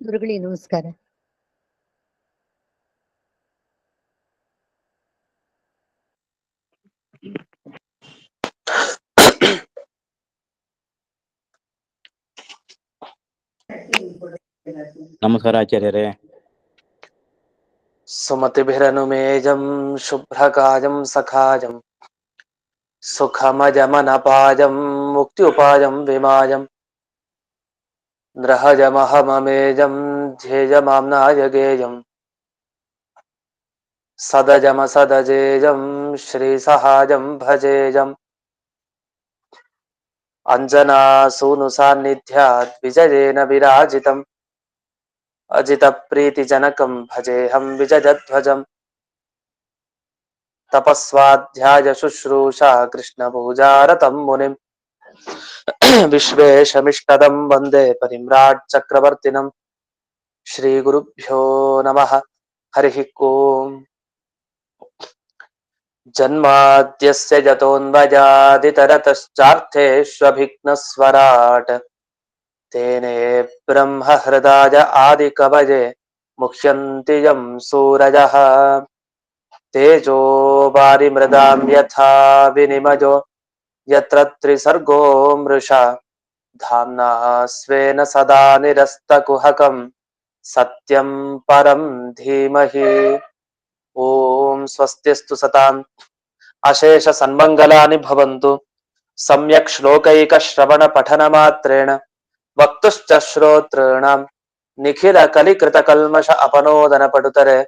ಗುರುಗಳಿಗೆ ನಮಸ್ಕಾರ. ನಮಸ್ಕಾರ ಆಚಾರ್ಯರೇ. ಸುಮತಿಭಿರನುಮೇಜಂ ಶುಭ್ರಕಾಜಂ ಸಖಾಜಂ ಸುಖಮಜಮನಪಾಜಂ ಮುಕ್ತ್ಯುಪಾಜಂ ವಿಮಾಜಂ ನೃಹಜಮಹಮಮೇಜಂ ಧ್ಯೇಜಮಾಮ್ನಾಯ ಗೇಯಂ ಸದಜಮ ಸದಜೇಜಂ ಶ್ರೀಸಹಾಜಂ ಭಜೇಜಂ ಅಂಜನಾಸೂನು ಸಾನ್ನಿಧ್ಯಾತ್ ವಿಜಯೇನ ವಿರಾಜಿತಂ ಅಜಿತ ಪ್ರೀತಿಜನಕಂ ಭಜೇಹಂ ವಿಜಯಧ್ವಜಂ ತಪಸ್ವಾಧ್ಯಾಯ ಶುಶ್ರೂಷಾ ಕೃಷ್ಣ ಪೂಜಾರತಂ ಮುನಿಂ ವಿಶ್ವೇಶಮಿಷ್ಟದಂ ವಂದೇ ಪರಿಮ್ರಾಟ್ ಚಕ್ರವರ್ತಿನಂ. ಶ್ರೀ ಗುರುಭ್ಯೋ ನಮಃ. ಹರಿ ಓಂ. ಜನ್ಮಾದ್ಯಸ್ಯ ಜತೋನ್ಮಜಾದಿತರತಶ್ಚಾರ್ಥೇಷ್ವಭಿಘ್ನಸ್ವರಾಟ್ ತೇನೇ ಬ್ರಹ್ಮ ಹೃದಯ ಆದಿಕವಯೇ ಮುಹ್ಯಂತಿ ಯಂ ಸೂರಯಃ. ತೇಜೋ ವಾರಿಮೃದಾಂ ಯಥಾ ವಿನಿಮಯೋ ಯತ್ರ ತ್ರಿಸರ್ಗೋ ಮೃಷಾ ಧಾಮ್ನಾ ಸ್ವೇನ ಸದಾ ನಿರಸ್ತಕುಹಕಂ ಸತ್ಯಂ ಪರಂ ಧೀಮಹಿ. ಓಂ ಸ್ವಸ್ತಿಸ್ತು ಸತಾಂ ಅಶೇಷ ಸನ್ಮಂಗಲಾನಿ ಭವಂತು. ಸಮ್ಯಕ್ ಶ್ಲೋಕೈಕ ಶ್ರವಣ ಪಠನ ಮಾತ್ರೇಣ ವಕ್ತುಶ್ಚ ಶ್ರೋತॄಣಾಂ ನಿಖಿಲ ಕಲಿಕೃತ ಕಲ್ಮಷ ಅಪನೋದನ ಪಡುತರೆ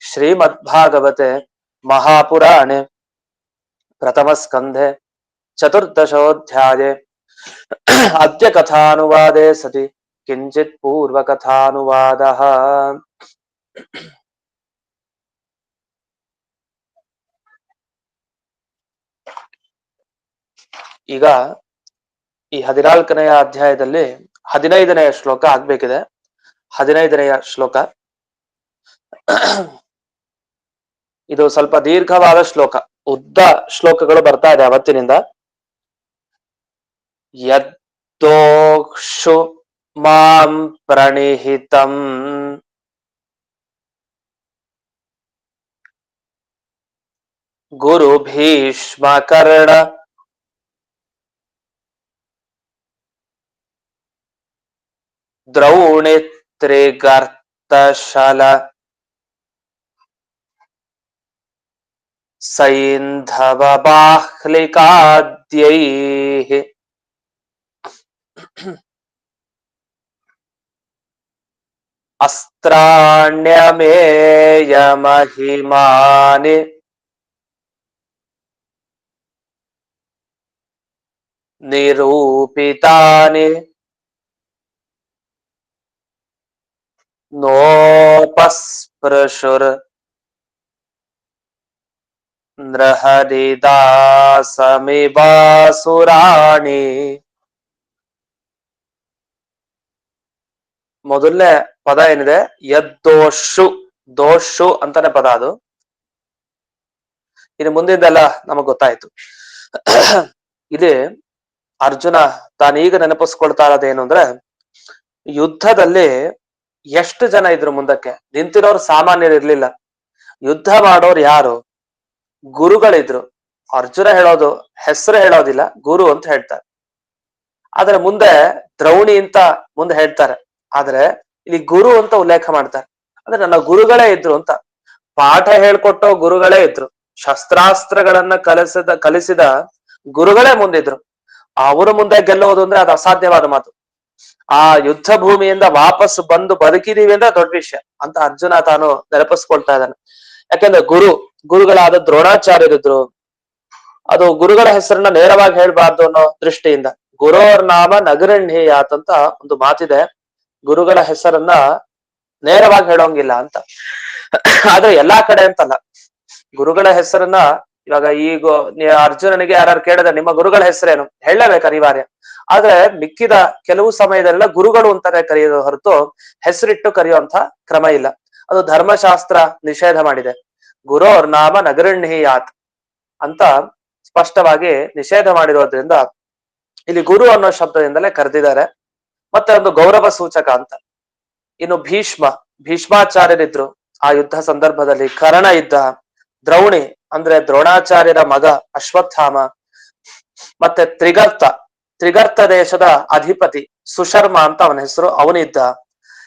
ಶ್ರೀಮದ್ಭಾಗವತೆ ಮಹಾಪುರಾಣೆ ಪ್ರಥಮ ಸ್ಕಂಧೆ ಚತುರ್ದಶೋಧ್ಯಾಯೇ ಅದ್ಯ ಕಥಾನುವಾದೇ ಸತಿ ಕಿಂಚಿತ್ ಪೂರ್ವ ಕಥಾನುವಾದಃ. ಈಗ ಈ 14ನೆಯ ಅಧ್ಯಾಯದಲ್ಲಿ 15ನೆಯ ಶ್ಲೋಕ ಆಗ್ಬೇಕಿದೆ. 15ನೆಯ ಶ್ಲೋಕ ಇದು ಸ್ವಲ್ಪ ದೀರ್ಘವಾದ ಶ್ಲೋಕ, ಉದ್ದ ಶ್ಲೋಕಗಳು ಬರ್ತಾ ಇದೆ ಅವತ್ತಿನಿಂದ. ಯದ್ದೋಕ್ಷು ಮಾಂ ಪ್ರಣಿಹಿತಂ ಗುರು ಭೀಷ್ಮ ಕರ್ಣ ದ್ರೌಣಿತ್ರಿಗರ್ತಶಲ ಸೈಂಧವ ಬಾಹ್ಲಿಕಾದ್ಯೈಃ ಅಸ್ತ್ರಾಣ್ಯಮೇಯ ಮಹಿಮಾನಿ ನಿರೂಪಿತಾನಿ ನೋಪಸ್ಪೃಶುರ್ ನೃಹರಿದಾಸಮಿವಾಸುರಾಣಿ. ಮೊದಲನೇ ಪದ ಏನಿದೆ ಯದ್ದೋಷು, ದೋಷು ಅಂತಾನೆ ಪದ ಅದು. ಇನ್ನು ಮುಂದಿಂದೆಲ್ಲ ನಮಗ್ ಗೊತ್ತಾಯ್ತು. ಇಲ್ಲಿ ಅರ್ಜುನ ತಾನೀಗ ನೆನಪಿಸ್ಕೊಳ್ತಾ ಇರೋದೇನು ಅಂದ್ರೆ, ಯುದ್ಧದಲ್ಲಿ ಎಷ್ಟು ಜನ ಇದ್ರು ಮುಂದಕ್ಕೆ ನಿಂತಿರೋರು ಸಾಮಾನ್ಯರು ಇರ್ಲಿಲ್ಲ. ಯುದ್ಧ ಮಾಡೋರು ಯಾರು? ಗುರುಗಳಿದ್ರು. ಅರ್ಜುನ ಹೇಳೋದು ಹೆಸರು ಹೇಳೋದಿಲ್ಲ, ಗುರು ಅಂತ ಹೇಳ್ತಾರೆ. ಆದ್ರೆ ಮುಂದೆ ದ್ರೌಣಿ ಅಂತ ಮುಂದೆ ಹೇಳ್ತಾರೆ. ಆದ್ರೆ ಇಲ್ಲಿ ಗುರು ಅಂತ ಉಲ್ಲೇಖ ಮಾಡ್ತಾರೆ. ಅಂದ್ರೆ ನನ್ನ ಗುರುಗಳೇ ಇದ್ರು ಅಂತ. ಪಾಠ ಹೇಳ್ಕೊಟ್ಟೋ ಗುರುಗಳೇ ಇದ್ರು. ಶಸ್ತ್ರಾಸ್ತ್ರಗಳನ್ನ ಕಲಿಸಿದ ಗುರುಗಳೇ ಮುಂದಿದ್ರು. ಅವರ ಮುಂದೆ ಗೆಲ್ಲುವುದು ಅಂದ್ರೆ ಅದು ಅಸಾಧ್ಯವಾದ ಮಾತು. ಆ ಯುದ್ಧ ಭೂಮಿಯಿಂದ ವಾಪಸ್ ಬಂದು ಬದುಕಿದೀವಿ ಅಂದ್ರೆ ದೊಡ್ಡ ವಿಷಯ ಅಂತ ಅರ್ಜುನ ತಾನು ನೆನಪಿಸ್ಕೊಳ್ತಾ ಇದ್ದಾನೆ. ಯಾಕಂದ್ರೆ ಗುರುಗಳಾದ ದ್ರೋಣಾಚಾರ್ಯರಿದ್ರು. ಅದು ಗುರುಗಳ ಹೆಸರನ್ನ ನೇರವಾಗಿ ಹೇಳ್ಬಾರ್ದು ಅನ್ನೋ ದೃಷ್ಟಿಯಿಂದ ಗುರೋರ್ ನಾಮ ನಗರಣ್ಯಯಾತ್ ಅಂತ ಒಂದು ಮಾತಿದೆ. ಗುರುಗಳ ಹೆಸರನ್ನ ನೇರವಾಗಿ ಹೇಳೋಂಗಿಲ್ಲ ಅಂತ. ಆದ್ರೆ ಎಲ್ಲಾ ಕಡೆ ಅಂತಲ್ಲ. ಗುರುಗಳ ಹೆಸರನ್ನ ಇವಾಗ ಈಗ ಅರ್ಜುನನಿಗೆ ಯಾರು ಕೇಳಿದ್ರೆ ನಿಮ್ಮ ಗುರುಗಳ ಹೆಸರೇನು ಹೇಳಲೇಬೇಕು, ಅನಿವಾರ್ಯ. ಆದ್ರೆ ಮಿಕ್ಕಿದ ಕೆಲವು ಸಮಯದಲ್ಲ ಗುರುಗಳು ಅಂತಾನೆ ಕರೆಯೋದು ಹೊರತು ಹೆಸರಿಟ್ಟು ಕರೆಯುವಂತ ಕ್ರಮ ಇಲ್ಲ. ಅದು ಧರ್ಮಶಾಸ್ತ್ರ ನಿಷೇಧ ಮಾಡಿದೆ. ಗುರೋರ್ ನಾಮ ನಗರಣ್ಯಯಾತ್ ಅಂತ ಸ್ಪಷ್ಟವಾಗಿ ನಿಷೇಧ ಮಾಡಿರೋದ್ರಿಂದ ಇಲ್ಲಿ ಗುರು ಅನ್ನೋ ಶಬ್ದದಿಂದಲೇ ಕರೆದಿದ್ದಾರೆ. ಮತ್ತೆ ಒಂದು ಗೌರವ ಸೂಚಕ ಅಂತ. ಇನ್ನು ಭೀಷ್ಮಾಚಾರ್ಯರಿದ್ರು ಆ ಯುದ್ಧ ಸಂದರ್ಭದಲ್ಲಿ. ಕರ್ಣ ಇದ್ದ, ದ್ರೌಣಿ ಅಂದ್ರೆ ದ್ರೋಣಾಚಾರ್ಯರ ಮಗ ಅಶ್ವತ್ಥಾಮ, ಮತ್ತೆ ತ್ರಿಗರ್ತ ದೇಶದ ಅಧಿಪತಿ ಸುಶರ್ಮ ಅಂತ ಅವನ ಹೆಸರು, ಅವನಿದ್ದ.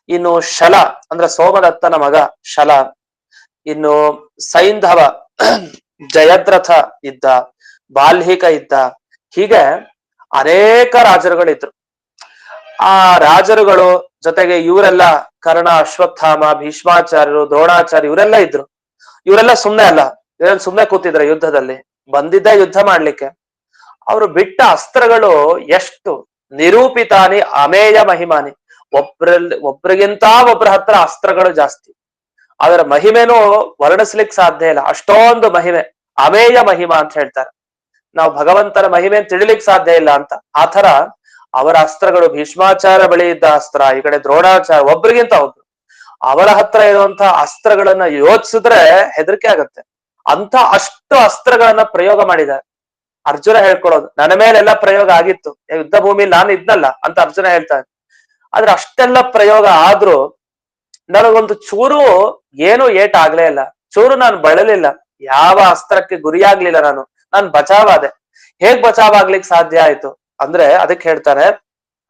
ಇನ್ನು ಶಲ ಅಂದ್ರೆ ಸೋಮದತ್ತನ ಮಗ ಶಲ, ಇನ್ನು ಸೈಂಧವ ಜಯದ್ರಥ ಇದ್ದ, ಬಾಲ್ಹಿಕ ಇದ್ದ. ಹೀಗೆ ಅನೇಕ ರಾಜರುಗಳಿದ್ರು. ಆ ರಾಜರುಗಳು ಜೊತೆಗೆ ಇವರೆಲ್ಲ ಕರ್ಣ, ಅಶ್ವತ್ಥಾಮ, ಭೀಷ್ಮಾಚಾರ್ಯರು, ದ್ರೋಣಾಚಾರ್ಯ ಇವರೆಲ್ಲ ಇದ್ರು. ಇವರೆಲ್ಲ ಸುಮ್ನೆ ಅಲ್ಲ, ಇವರೆಲ್ಲ ಸುಮ್ನೆ ಕೂತಿದ್ರ ಯುದ್ಧದಲ್ಲಿ, ಬಂದಿದ್ದ ಯುದ್ಧ ಮಾಡ್ಲಿಕ್ಕೆ. ಅವರು ಬಿಟ್ಟ ಅಸ್ತ್ರಗಳು ಎಷ್ಟು ನಿರೂಪಿತಾನಿ ಅಮೇಯ ಮಹಿಮಾನಿ, ಒಬ್ರಿಗಿಂತ ಒಬ್ರ ಹತ್ರ ಅಸ್ತ್ರಗಳು ಜಾಸ್ತಿ. ಅದರ ಮಹಿಮೆನೂ ವರ್ಣಿಸ್ಲಿಕ್ಕೆ ಸಾಧ್ಯ ಇಲ್ಲ, ಅಷ್ಟೊಂದು ಮಹಿಮೆ. ಅಮೇಯ ಮಹಿಮಾ ಅಂತ ಹೇಳ್ತಾರೆ. ನಾವು ಭಗವಂತನ ಮಹಿಮೆ ತಿಳಿಲಿಕ್ಕೆ ಸಾಧ್ಯ ಇಲ್ಲ ಅಂತ. ಆತರ ಅವರ ಅಸ್ತ್ರಗಳು, ಭೀಷ್ಮಾಚಾರ್ಯ ಬಳಿ ಇದ್ದ ಅಸ್ತ್ರ, ಈ ಕಡೆ ದ್ರೋಣಾಚಾರ್ಯ, ಒಬ್ರಿಗಿಂತ ಒಬ್ರು ಅವರ ಹತ್ರ ಇರುವಂತಹ ಅಸ್ತ್ರಗಳನ್ನ ಯೋಚಿಸಿದ್ರೆ ಹೆದರಿಕೆ ಆಗತ್ತೆ. ಅಂತ ಅಷ್ಟು ಅಸ್ತ್ರಗಳನ್ನ ಪ್ರಯೋಗ ಮಾಡಿದ್ದಾರೆ. ಅರ್ಜುನ ಹೇಳ್ಕೊಡೋದು, ನನ್ನ ಮೇಲೆಲ್ಲ ಪ್ರಯೋಗ ಆಗಿತ್ತು, ಯುದ್ಧ ಭೂಮಿಲಿ ನಾನು ಇದ್ನಲ್ಲ ಅಂತ ಅರ್ಜುನ ಹೇಳ್ತಾನೆ. ಆದ್ರೆ ಅಷ್ಟೆಲ್ಲ ಪ್ರಯೋಗ ಆದ್ರೂ ನನಗೊಂದು ಚೂರು ಏನು ಏಟ್ ಆಗ್ಲೇ ಇಲ್ಲ, ಚೂರು ನಾನು ಬಳಲಿಲ್ಲ, ಯಾವ ಅಸ್ತ್ರಕ್ಕೆ ಗುರಿಯಾಗ್ಲಿಲ್ಲ, ನಾನು ಬಚಾವಾದೆ. ಹೇಗ್ ಬಚಾವಾಗ್ಲಿಕ್ಕೆ ಸಾಧ್ಯ ಆಯ್ತು ಅಂದ್ರೆ ಅದಕ್ಕೆ ಹೇಳ್ತಾನೆ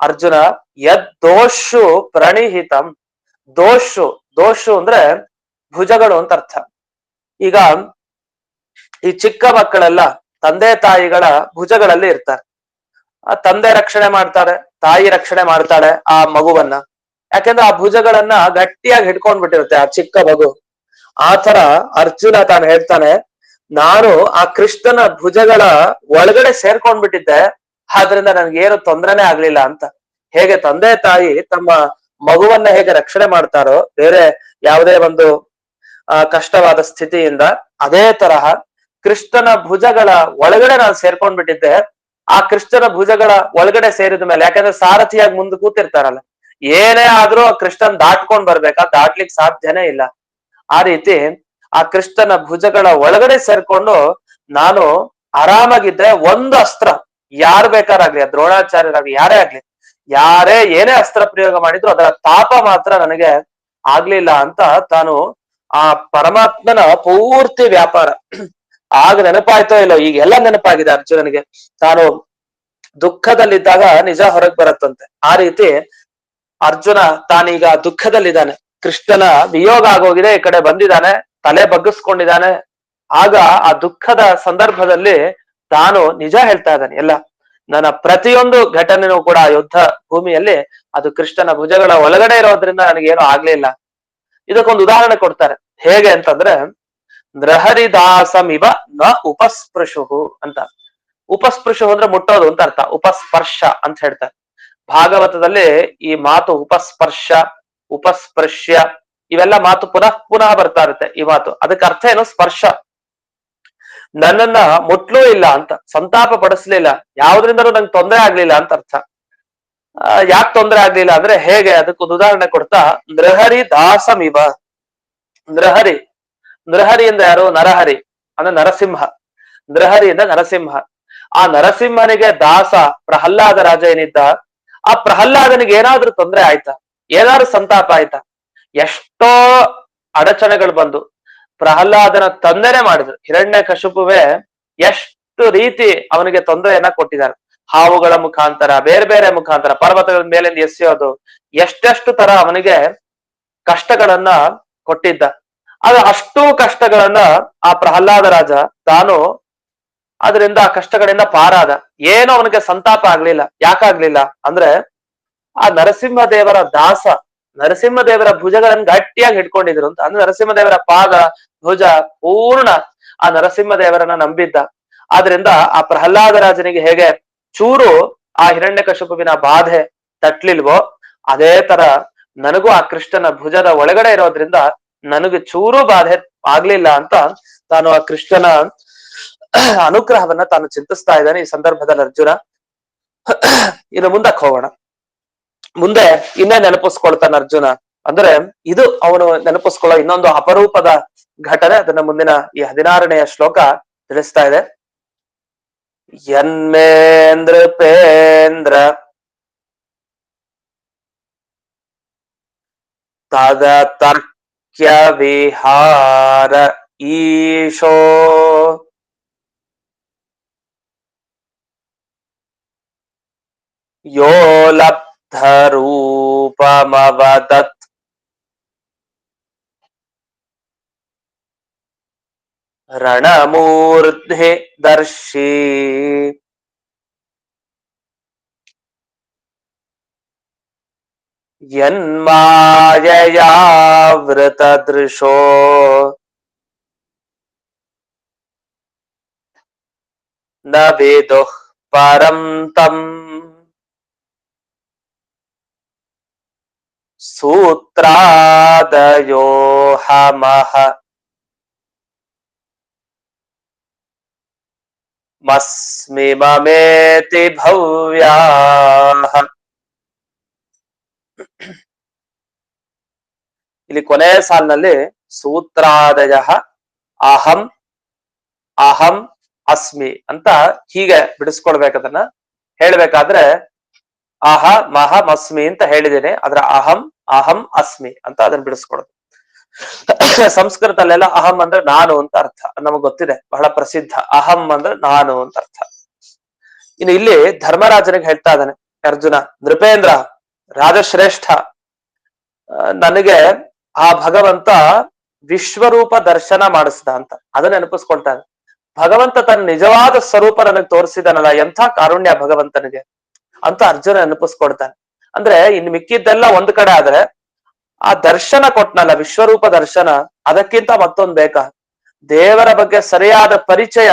ಅರ್ಜುನ, ದೋಷು ಪ್ರಣಿಹಿತಂ. ದೋಷು ಅಂದ್ರೆ ಭುಜಗಳು ಅಂತ ಅರ್ಥ. ಈಗ ಈ ಚಿಕ್ಕ ಮಕ್ಕಳೆಲ್ಲ ತಂದೆ ತಾಯಿಗಳ ಭುಜಗಳಲ್ಲಿ ಇರ್ತಾರೆ. ಆ ತಂದೆ ರಕ್ಷಣೆ ಮಾಡ್ತಾರೆ, ತಾಯಿ ರಕ್ಷಣೆ ಮಾಡ್ತಾಳೆ ಆ ಮಗುವನ್ನ. ಯಾಕೆಂದ್ರೆ ಆ ಭುಜಗಳನ್ನ ಗಟ್ಟಿಯಾಗಿ ಹಿಡ್ಕೊಂಡ್ಬಿಟ್ಟಿರುತ್ತೆ ಆ ಚಿಕ್ಕ ಮಗು. ಆತರ ಅರ್ಜುನ ತಾನು ಹೇಳ್ತಾನೆ, ನಾನು ಆ ಕೃಷ್ಣನ ಭುಜಗಳ ಒಳಗಡೆ ಸೇರ್ಕೊಂಡ್ಬಿಟ್ಟಿದ್ದೆ, ಆದ್ರಿಂದ ನನ್ಗೇನು ತೊಂದರೆನೇ ಆಗ್ಲಿಲ್ಲ ಅಂತ. ಹೇಗೆ ತಂದೆ ತಾಯಿ ತಮ್ಮ ಮಗುವನ್ನ ಹೇಗೆ ರಕ್ಷಣೆ ಮಾಡ್ತಾರೋ ಬೇರೆ ಯಾವುದೇ ಒಂದು ಕಷ್ಟವಾದ ಸ್ಥಿತಿಯಿಂದ, ಅದೇ ತರಹ ಕೃಷ್ಣನ ಭುಜಗಳ ಒಳಗಡೆ ನಾನು ಸೇರ್ಕೊಂಡ್ಬಿಟ್ಟಿದ್ದೆ. ಆ ಕೃಷ್ಣನ ಭುಜಗಳ ಒಳಗಡೆ ಸೇರಿದ ಮೇಲೆ, ಯಾಕಂದ್ರೆ ಸಾರಥಿಯಾಗಿ ಮುಂದೆ ಕೂತಿರ್ತಾರಲ್ಲ, ಏನೇ ಆದ್ರೂ ಆ ಕೃಷ್ಣನ್ ದಾಟ್ಕೊಂಡ್ ಬರ್ಬೇಕಾ, ದಾಟ್ಲಿಕ್ಕೆ ಸಾಧ್ಯನೇ ಇಲ್ಲ. ಆ ರೀತಿ ಆ ಕೃಷ್ಣನ ಭುಜಗಳ ಒಳಗಡೆ ಸೇರ್ಕೊಂಡು ನಾನು ಆರಾಮಾಗಿದ್ದೆ. ಒಂದು ಅಸ್ತ್ರ ಯಾರು ಬೇಕಾರಾಗ್ಲಿ, ದ್ರೋಣಾಚಾರ್ಯರಾಗ್ಲಿ, ಯಾರೇ ಆಗ್ಲಿ, ಯಾರೇ ಏನೇ ಅಸ್ತ್ರ ಪ್ರಯೋಗ ಮಾಡಿದ್ರು ಅದರ ತಾಪ ಮಾತ್ರ ನನಗೆ ಆಗ್ಲಿಲ್ಲ ಅಂತ ತಾನು ಆ ಪರಮಾತ್ಮನ ಪೂರ್ತಿ ವ್ಯಾಪಾರ. ಆಗ ನೆನಪಾಯ್ತೋ ಇಲ್ಲೋ, ಈಗೆಲ್ಲ ನೆನಪಾಗಿದೆ ಅರ್ಜುನನಿಗೆ. ತಾನು ದುಃಖದಲ್ಲಿದ್ದಾಗ ನಿಜ ಹೊರಗೆ ಬರತ್ತಂತೆ. ಆ ರೀತಿ ಅರ್ಜುನ ತಾನೀಗ ದುಃಖದಲ್ಲಿದ್ದಾನೆ, ಕೃಷ್ಣನ ವಿಯೋಗ ಆಗೋಗಿದೆ, ಈ ಕಡೆ ಬಂದಿದ್ದಾನೆ, ತಲೆ ಬಗ್ಗಿಸ್ಕೊಂಡಿದ್ದಾನೆ. ಆಗ ಆ ದುಃಖದ ಸಂದರ್ಭದಲ್ಲಿ ತಾನು ನಿಜ ಹೇಳ್ತಾ ಇದ್ದಾನೆ. ಎಲ್ಲ ನನ್ನ ಪ್ರತಿಯೊಂದು ಘಟನೆನೂ ಕೂಡ ಯುದ್ಧ ಭೂಮಿಯಲ್ಲಿ ಅದು ಕೃಷ್ಣನ ಭುಜಗಳ ಒಳಗಡೆ ಇರೋದ್ರಿಂದ ನನಗೇನು ಆಗ್ಲಿಲ್ಲ. ಇದಕ್ಕೊಂದು ಉದಾಹರಣೆ ಕೊಡ್ತಾರೆ. ಹೇಗೆ ಅಂತಂದ್ರೆ, ನೃಹರಿದಾಸಮಿವ ನ ಉಪಸ್ಪೃಶು ಅಂತ. ಉಪಸ್ಪೃಶು ಅಂದ್ರೆ ಮುಟ್ಟೋದು ಅಂತ ಅರ್ಥ, ಉಪಸ್ಪರ್ಶ ಅಂತ ಹೇಳ್ತಾರೆ. ಭಾಗವತದಲ್ಲಿ ಈ ಮಾತು ಉಪಸ್ಪರ್ಶ, ಉಪಸ್ಪೃಶ್ಯ ಇವೆಲ್ಲ ಮಾತು ಪುನಃ ಪುನಃ ಬರ್ತಾ ಇರುತ್ತೆ. ಈ ಮಾತು ಅದಕ್ಕೆ ಅರ್ಥ ಏನು? ಸ್ಪರ್ಶ. ನನ್ನನ್ನ ಮುಟ್ಲೂ ಇಲ್ಲ ಅಂತ, ಸಂತಾಪ ಪಡಿಸ್ಲಿಲ್ಲ, ಯಾವ್ದ್ರಿಂದಲೂ ನಂಗೆ ತೊಂದರೆ ಆಗ್ಲಿಲ್ಲ ಅಂತ ಅರ್ಥ. ಯಾಕೆ ತೊಂದರೆ ಆಗ್ಲಿಲ್ಲ ಅಂದ್ರೆ ಹೇಗೆ, ಅದಕ್ಕೊಂದು ಉದಾಹರಣೆ ಕೊಡ್ತಾ, ನೃಹರಿ ದಾಸಮಿವ. ನೃಹರಿ ಅಂದ್ರೆ ಯಾರು? ನರಹರಿ ಅಂದ್ರೆ ನರಸಿಂಹ. ನೃಹರಿ ಅಂದ್ರೆ ನರಸಿಂಹ. ಆ ನರಸಿಂಹನಿಗೆ ದಾಸ ಪ್ರಹ್ಲಾದ ರಾಜ ಏನಿದ್ದ, ಆ ಪ್ರಹ್ಲಾದನಿಗೆ ಏನಾದ್ರೂ ತೊಂದರೆ ಆಯ್ತಾ, ಏನಾದ್ರೂ ಸಂತಾಪ ಆಯ್ತಾ? ಎಷ್ಟೋ ಅಡಚಣೆಗಳು ಬಂದು ಪ್ರಹ್ಲಾದನ ತಂದೆನೆ ಮಾಡಿದ್ರು. ಹಿರಣ್ಯಕಶಿಪುವೆ ಎಷ್ಟು ರೀತಿ ಅವನಿಗೆ ತೊಂದರೆಯನ್ನ ಕೊಟ್ಟಿದ್ದಾರೆ. ಹಾವುಗಳ ಮುಖಾಂತರ, ಬೇರೆ ಬೇರೆ ಮುಖಾಂತರ, ಪರ್ವತಗಳ ಮೇಲಿಂದ ಎಸೆಯೋದು, ಎಷ್ಟೆಷ್ಟು ತರ ಅವನಿಗೆ ಕಷ್ಟಗಳನ್ನ ಕೊಟ್ಟಿದ್ದ. ಆಗ ಅಷ್ಟೂ ಕಷ್ಟಗಳನ್ನ ಆ ಪ್ರಹ್ಲಾದ ರಾಜ ತಾನು ಅದರಿಂದ ಆ ಕಷ್ಟಗಳಿಂದ ಪಾರಾದ. ಏನೋ ಅವನಿಗೆ ಸಂತಾಪ ಆಗ್ಲಿಲ್ಲ. ಯಾಕಾಗ್ಲಿಲ್ಲ ಅಂದ್ರೆ ಆ ನರಸಿಂಹದೇವರ ದಾಸ, ನರಸಿಂಹದೇವರ ಭುಜಗಳನ್ನ ಗಟ್ಟಿಯಾಗಿ ಹಿಡ್ಕೊಂಡಿದ್ರು ಅಂತ. ಅಂದ್ರೆ ನರಸಿಂಹದೇವರ ಪಾದ ಭುಜ ಪೂರ್ಣ ಆ ನರಸಿಂಹದೇವರನ್ನ ನಂಬಿದ್ದ. ಆದ್ರಿಂದ ಆ ಪ್ರಹ್ಲಾದ ರಾಜನಿಗೆ ಹೇಗೆ ಚೂರು ಆ ಹಿರಣ್ಯಕಶಿಪುವಿನ ಬಾಧೆ ತಟ್ಲಿಲ್ವೋ, ಅದೇ ತರ ನನಗೂ ಆ ಕೃಷ್ಣನ ಭುಜದ ಒಳಗಡೆ ಇರೋದ್ರಿಂದ ನನಗೆ ಚೂರು ಬಾಧೆ ಆಗ್ಲಿಲ್ಲ ಅಂತ ತಾನು ಆ ಕೃಷ್ಣನ ಅನುಗ್ರಹವನ್ನ ತಾನು ಚಿಂತಿಸ್ತಾ ಇದ್ದಾನೆ ಈ ಸಂದರ್ಭದಲ್ಲಿ ಅರ್ಜುನ. ಇನ್ನು ಮುಂದಕ್ಕೆ ಹೋಗೋಣ. ಮುಂದೆ ಇನ್ನೇ ನೆನಪಿಸ್ಕೊಳ್ತಾನೆ ಅರ್ಜುನ ಅಂದ್ರೆ, ಇದು ಅವನು ನೆನಪಿಸ್ಕೊಳ್ಳೋ ಇನ್ನೊಂದು ಅಪರೂಪದ ಘಟನೆ. ಅದನ್ನ ಮುಂದಿನ ಈ 16ನೆಯ ಶ್ಲೋಕ ತಿಳಿಸ್ತಾ ಇದೆ. ಯನ್ಮೇಂದ್ರಪೇಂದ್ರ ತದ ತರ್ಕ್ಯ ವಿಹಾರ ಈಶೋ ಯೋ ಲಬ್ಧ ರೂಪಮವದತ್ ರಣಮೂರ್ಧೆ ದರ್ಶಿ ಯನ್ಮಾಯಯಾವೃತದೃಶೋ ನ ವೇದೋಃ ಪರಂ ತಂ ಸೂತ್ರಾದಯೋ ಹಮಃ ಮಸ್ಮಿ ಮಮೇತಿ ಭವ್ಯಾಃ. ಇಲ್ಲಿ ಕೊನೆಯ ಸಾಲಿನಲ್ಲಿ ಸೂತ್ರಾದಯ ಅಹಂ ಅಹಂ ಅಸ್ಮಿ ಅಂತ ಹೀಗೆ ಬಿಡಿಸ್ಕೊಡ್ಬೇಕದನ್ನ. ಹೇಳ್ಬೇಕಾದ್ರೆ ಅಹ ಮಹಂ ಅಸ್ಮಿ ಅಂತ ಹೇಳಿದ್ದೇನೆ, ಅದ್ರ ಅಹಂ ಅಹಂ ಅಸ್ಮಿ ಅಂತ ಅದನ್ನ ಬಿಡಿಸ್ಕೊಡೋದು. ಸಂಸ್ಕೃತಲ್ಲೆಲ್ಲ ಅಹಂ ಅಂದ್ರೆ ನಾನು ಅಂತ ಅರ್ಥ, ನಮಗ್ ಗೊತ್ತಿದೆ, ಬಹಳ ಪ್ರಸಿದ್ಧ. ಅಹಂ ಅಂದ್ರೆ ನಾನು ಅಂತ ಅರ್ಥ. ಇನ್ನು ಇಲ್ಲಿ ಧರ್ಮರಾಜನಿಗೆ ಹೇಳ್ತಾ ಇದ್ದಾನೆ ಅರ್ಜುನ, ನೃಪೇಂದ್ರ ರಾಜಶ್ರೇಷ್ಠ, ನನಗೆ ಆ ಭಗವಂತ ವಿಶ್ವರೂಪ ದರ್ಶನ ಮಾಡಿಸ್ದ ಅಂತ ಅದನ್ನ ನೆನಪಿಸ್ಕೊಳ್ತಾನೆ. ಭಗವಂತ ತನ್ನ ನಿಜವಾದ ಸ್ವರೂಪ ನನಗೆ ತೋರಿಸಿದನಲ್ಲ, ಎಂಥ ಕಾರುಣ್ಯ ಭಗವಂತನಿಗೆ ಅಂತ ಅರ್ಜುನ ನೆನಪಿಸ್ಕೊಡ್ತಾನೆ. ಅಂದ್ರೆ ಇನ್ನು ಮಿಕ್ಕಿದ್ದೆಲ್ಲ ಒಂದ್ ಕಡೆ ಆದ್ರೆ ಆ ದರ್ಶನ ಕೊಟ್ನಲ್ಲ, ವಿಶ್ವರೂಪ ದರ್ಶನ, ಅದಕ್ಕಿಂತ ಮತ್ತೊಂದ್ ಬೇಕಾ? ದೇವರ ಬಗ್ಗೆ ಸರಿಯಾದ ಪರಿಚಯ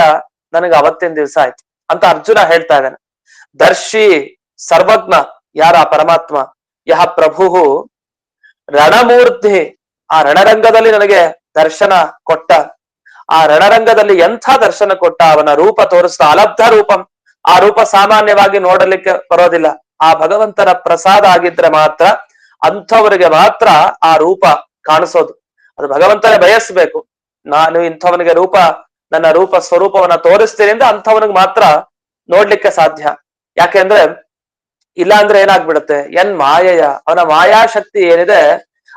ನನಗೆ ಅವತ್ತಿನ ದಿವಸ ಆಯ್ತು ಅಂತ ಅರ್ಜುನ ಹೇಳ್ತಾ ಇದ್ದಾನೆ. ದರ್ಶಿ ಸರ್ವಜ್ಞ ಯಾರ ಪರಮಾತ್ಮ, ಯಹ ಪ್ರಭು ರಣಮೂರ್ತಿ, ಆ ರಣರಂಗದಲ್ಲಿ ನನಗೆ ದರ್ಶನ ಕೊಟ್ಟ. ಆ ರಣರಂಗದಲ್ಲಿ ಎಂಥ ದರ್ಶನ ಕೊಟ್ಟ, ಅವನ ರೂಪ ತೋರಿಸ್ದ, ಅಲಬ್ಧ ರೂಪಂ. ಆ ರೂಪ ಸಾಮಾನ್ಯವಾಗಿ ನೋಡಲಿಕ್ಕೆ ಬರೋದಿಲ್ಲ, ಆ ಭಗವಂತನ ಪ್ರಸಾದ ಆಗಿದ್ರೆ ಮಾತ್ರ, ಅಂಥವರಿಗೆ ಮಾತ್ರ ಆ ರೂಪ ಕಾಣಿಸೋದು. ಅದು ಭಗವಂತನೇ ಬಯಸ್ಬೇಕು, ನಾನು ಇಂಥವನಿಗೆ ರೂಪ, ನನ್ನ ರೂಪ ಸ್ವರೂಪವನ್ನ ತೋರಿಸ್ತೀನಿ ಅಂತ ಅಂಥವನಿಗೆ ಮಾತ್ರ ನೋಡ್ಲಿಕ್ಕೆ ಸಾಧ್ಯ. ಯಾಕೆಂದ್ರೆ ಇಲ್ಲ ಅಂದ್ರೆ ಏನಾಗ್ಬಿಡುತ್ತೆ, ಮಾಯೆಯ, ಅವನ ಮಾಯಾಶಕ್ತಿ ಏನಿದೆ,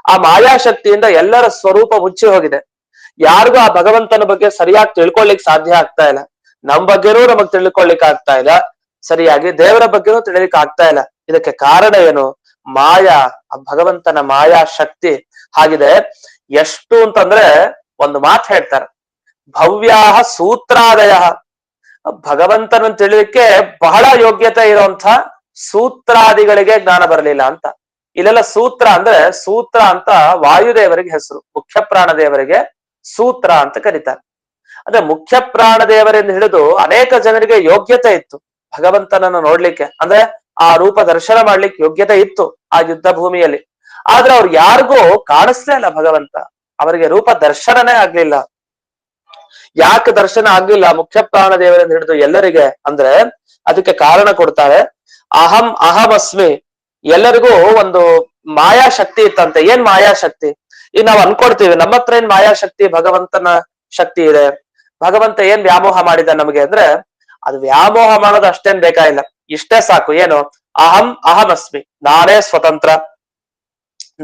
ಆ ಮಾಯಾಶಕ್ತಿಯಿಂದ ಎಲ್ಲರ ಸ್ವರೂಪ ಮುಚ್ಚಿ ಹೋಗಿದೆ. ಯಾರಿಗೂ ಆ ಭಗವಂತನ ಬಗ್ಗೆ ಸರಿಯಾಗಿ ತಿಳ್ಕೊಳ್ಲಿಕ್ಕೆ ಸಾಧ್ಯ ಆಗ್ತಾ ಇಲ್ಲ. ನಮ್ ಬಗ್ಗೆನೂ ನಮಗ್ ತಿಳ್ಕೊಳ್ಲಿಕ್ಕೆ ಆಗ್ತಾ ಇಲ್ಲ ಸರಿಯಾಗಿ, ದೇವರ ಬಗ್ಗೆನೂ ತಿಳಿಲಿಕ್ಕೆ ಆಗ್ತಾ ಇಲ್ಲ. ಇದಕ್ಕೆ ಕಾರಣ ಏನು? ಮಾಯಾ, ಆ ಭಗವಂತನ ಮಾಯಾ ಶಕ್ತಿ ಹಾಗಿದೆ. ಎಷ್ಟು ಅಂತಂದ್ರೆ ಒಂದು ಮಾತು ಹೇಳ್ತಾರೆ, ಭವ್ಯಾಹ ಸೂತ್ರಾದಯ. ಭಗವಂತನ ತಿಳಿಲಿಕ್ಕೆ ಬಹಳ ಯೋಗ್ಯತೆ ಇರುವಂತ ಸೂತ್ರಾದಿಗಳಿಗೆ ಜ್ಞಾನ ಬರಲಿಲ್ಲ ಅಂತ. ಇಲ್ಲೆಲ್ಲ ಸೂತ್ರ ಅಂದ್ರೆ, ಸೂತ್ರ ಅಂತ ವಾಯುದೇವರಿಗೆ ಹೆಸರು, ಮುಖ್ಯ ಪ್ರಾಣ ದೇವರಿಗೆ ಸೂತ್ರ ಅಂತ ಕರೀತಾರೆ. ಅಂದ್ರೆ ಮುಖ್ಯ ಪ್ರಾಣ ದೇವರಿಂದ ಹಿಡಿದು ಅನೇಕ ಜನರಿಗೆ ಯೋಗ್ಯತೆ ಇತ್ತು ಭಗವಂತನನ್ನು ನೋಡ್ಲಿಕ್ಕೆ, ಅಂದ್ರೆ ಆ ರೂಪ ದರ್ಶನ ಮಾಡ್ಲಿಕ್ಕೆ ಯೋಗ್ಯತೆ ಇತ್ತು ಆ ಯುದ್ಧ ಭೂಮಿಯಲ್ಲಿ. ಆದ್ರೆ ಅವ್ರು ಯಾರಿಗೂ ಕಾಣಿಸ್ಲೇ ಇಲ್ಲ ಭಗವಂತ, ಅವರಿಗೆ ರೂಪ ದರ್ಶನನೇ ಆಗ್ಲಿಲ್ಲ. ಯಾಕೆ ದರ್ಶನ ಆಗ್ಲಿಲ್ಲ ಮುಖ್ಯ ಪ್ರಾಣ ದೇವರಿಂದ ಹಿಡಿದು ಎಲ್ಲರಿಗೆ ಅಂದ್ರೆ, ಅದಕ್ಕೆ ಕಾರಣ ಕೊಡ್ತಾರೆ. ಅಹಂ ಅಹಮಸ್ಮಿ, ಎಲ್ಲರಿಗೂ ಒಂದು ಮಾಯಾಶಕ್ತಿ ಇತ್ತಂತೆ. ಏನ್ ಮಾಯಾಶಕ್ತಿ? ಈಗ ನಾವ್ ಅನ್ಕೊಡ್ತೀವಿ ನಮ್ಮ ಹತ್ರ ಏನ್ ಮಾಯಾಶಕ್ತಿ, ಭಗವಂತನ ಶಕ್ತಿ ಇದೆ, ಭಗವಂತ ಏನ್ ವ್ಯಾಮೋಹ ಮಾಡಿದ ನಮಗೆ ಅಂದ್ರೆ, ಅದು ವ್ಯಾಮೋಹ ಮಾಡೋದು ಅಷ್ಟೇನ್ ಬೇಕಾಗಿಲ್ಲ, ಇಷ್ಟೇ ಸಾಕು. ಏನು? ಅಹಂ ಅಹಮಸ್ಮಿ, ನಾನೇ ಸ್ವತಂತ್ರ,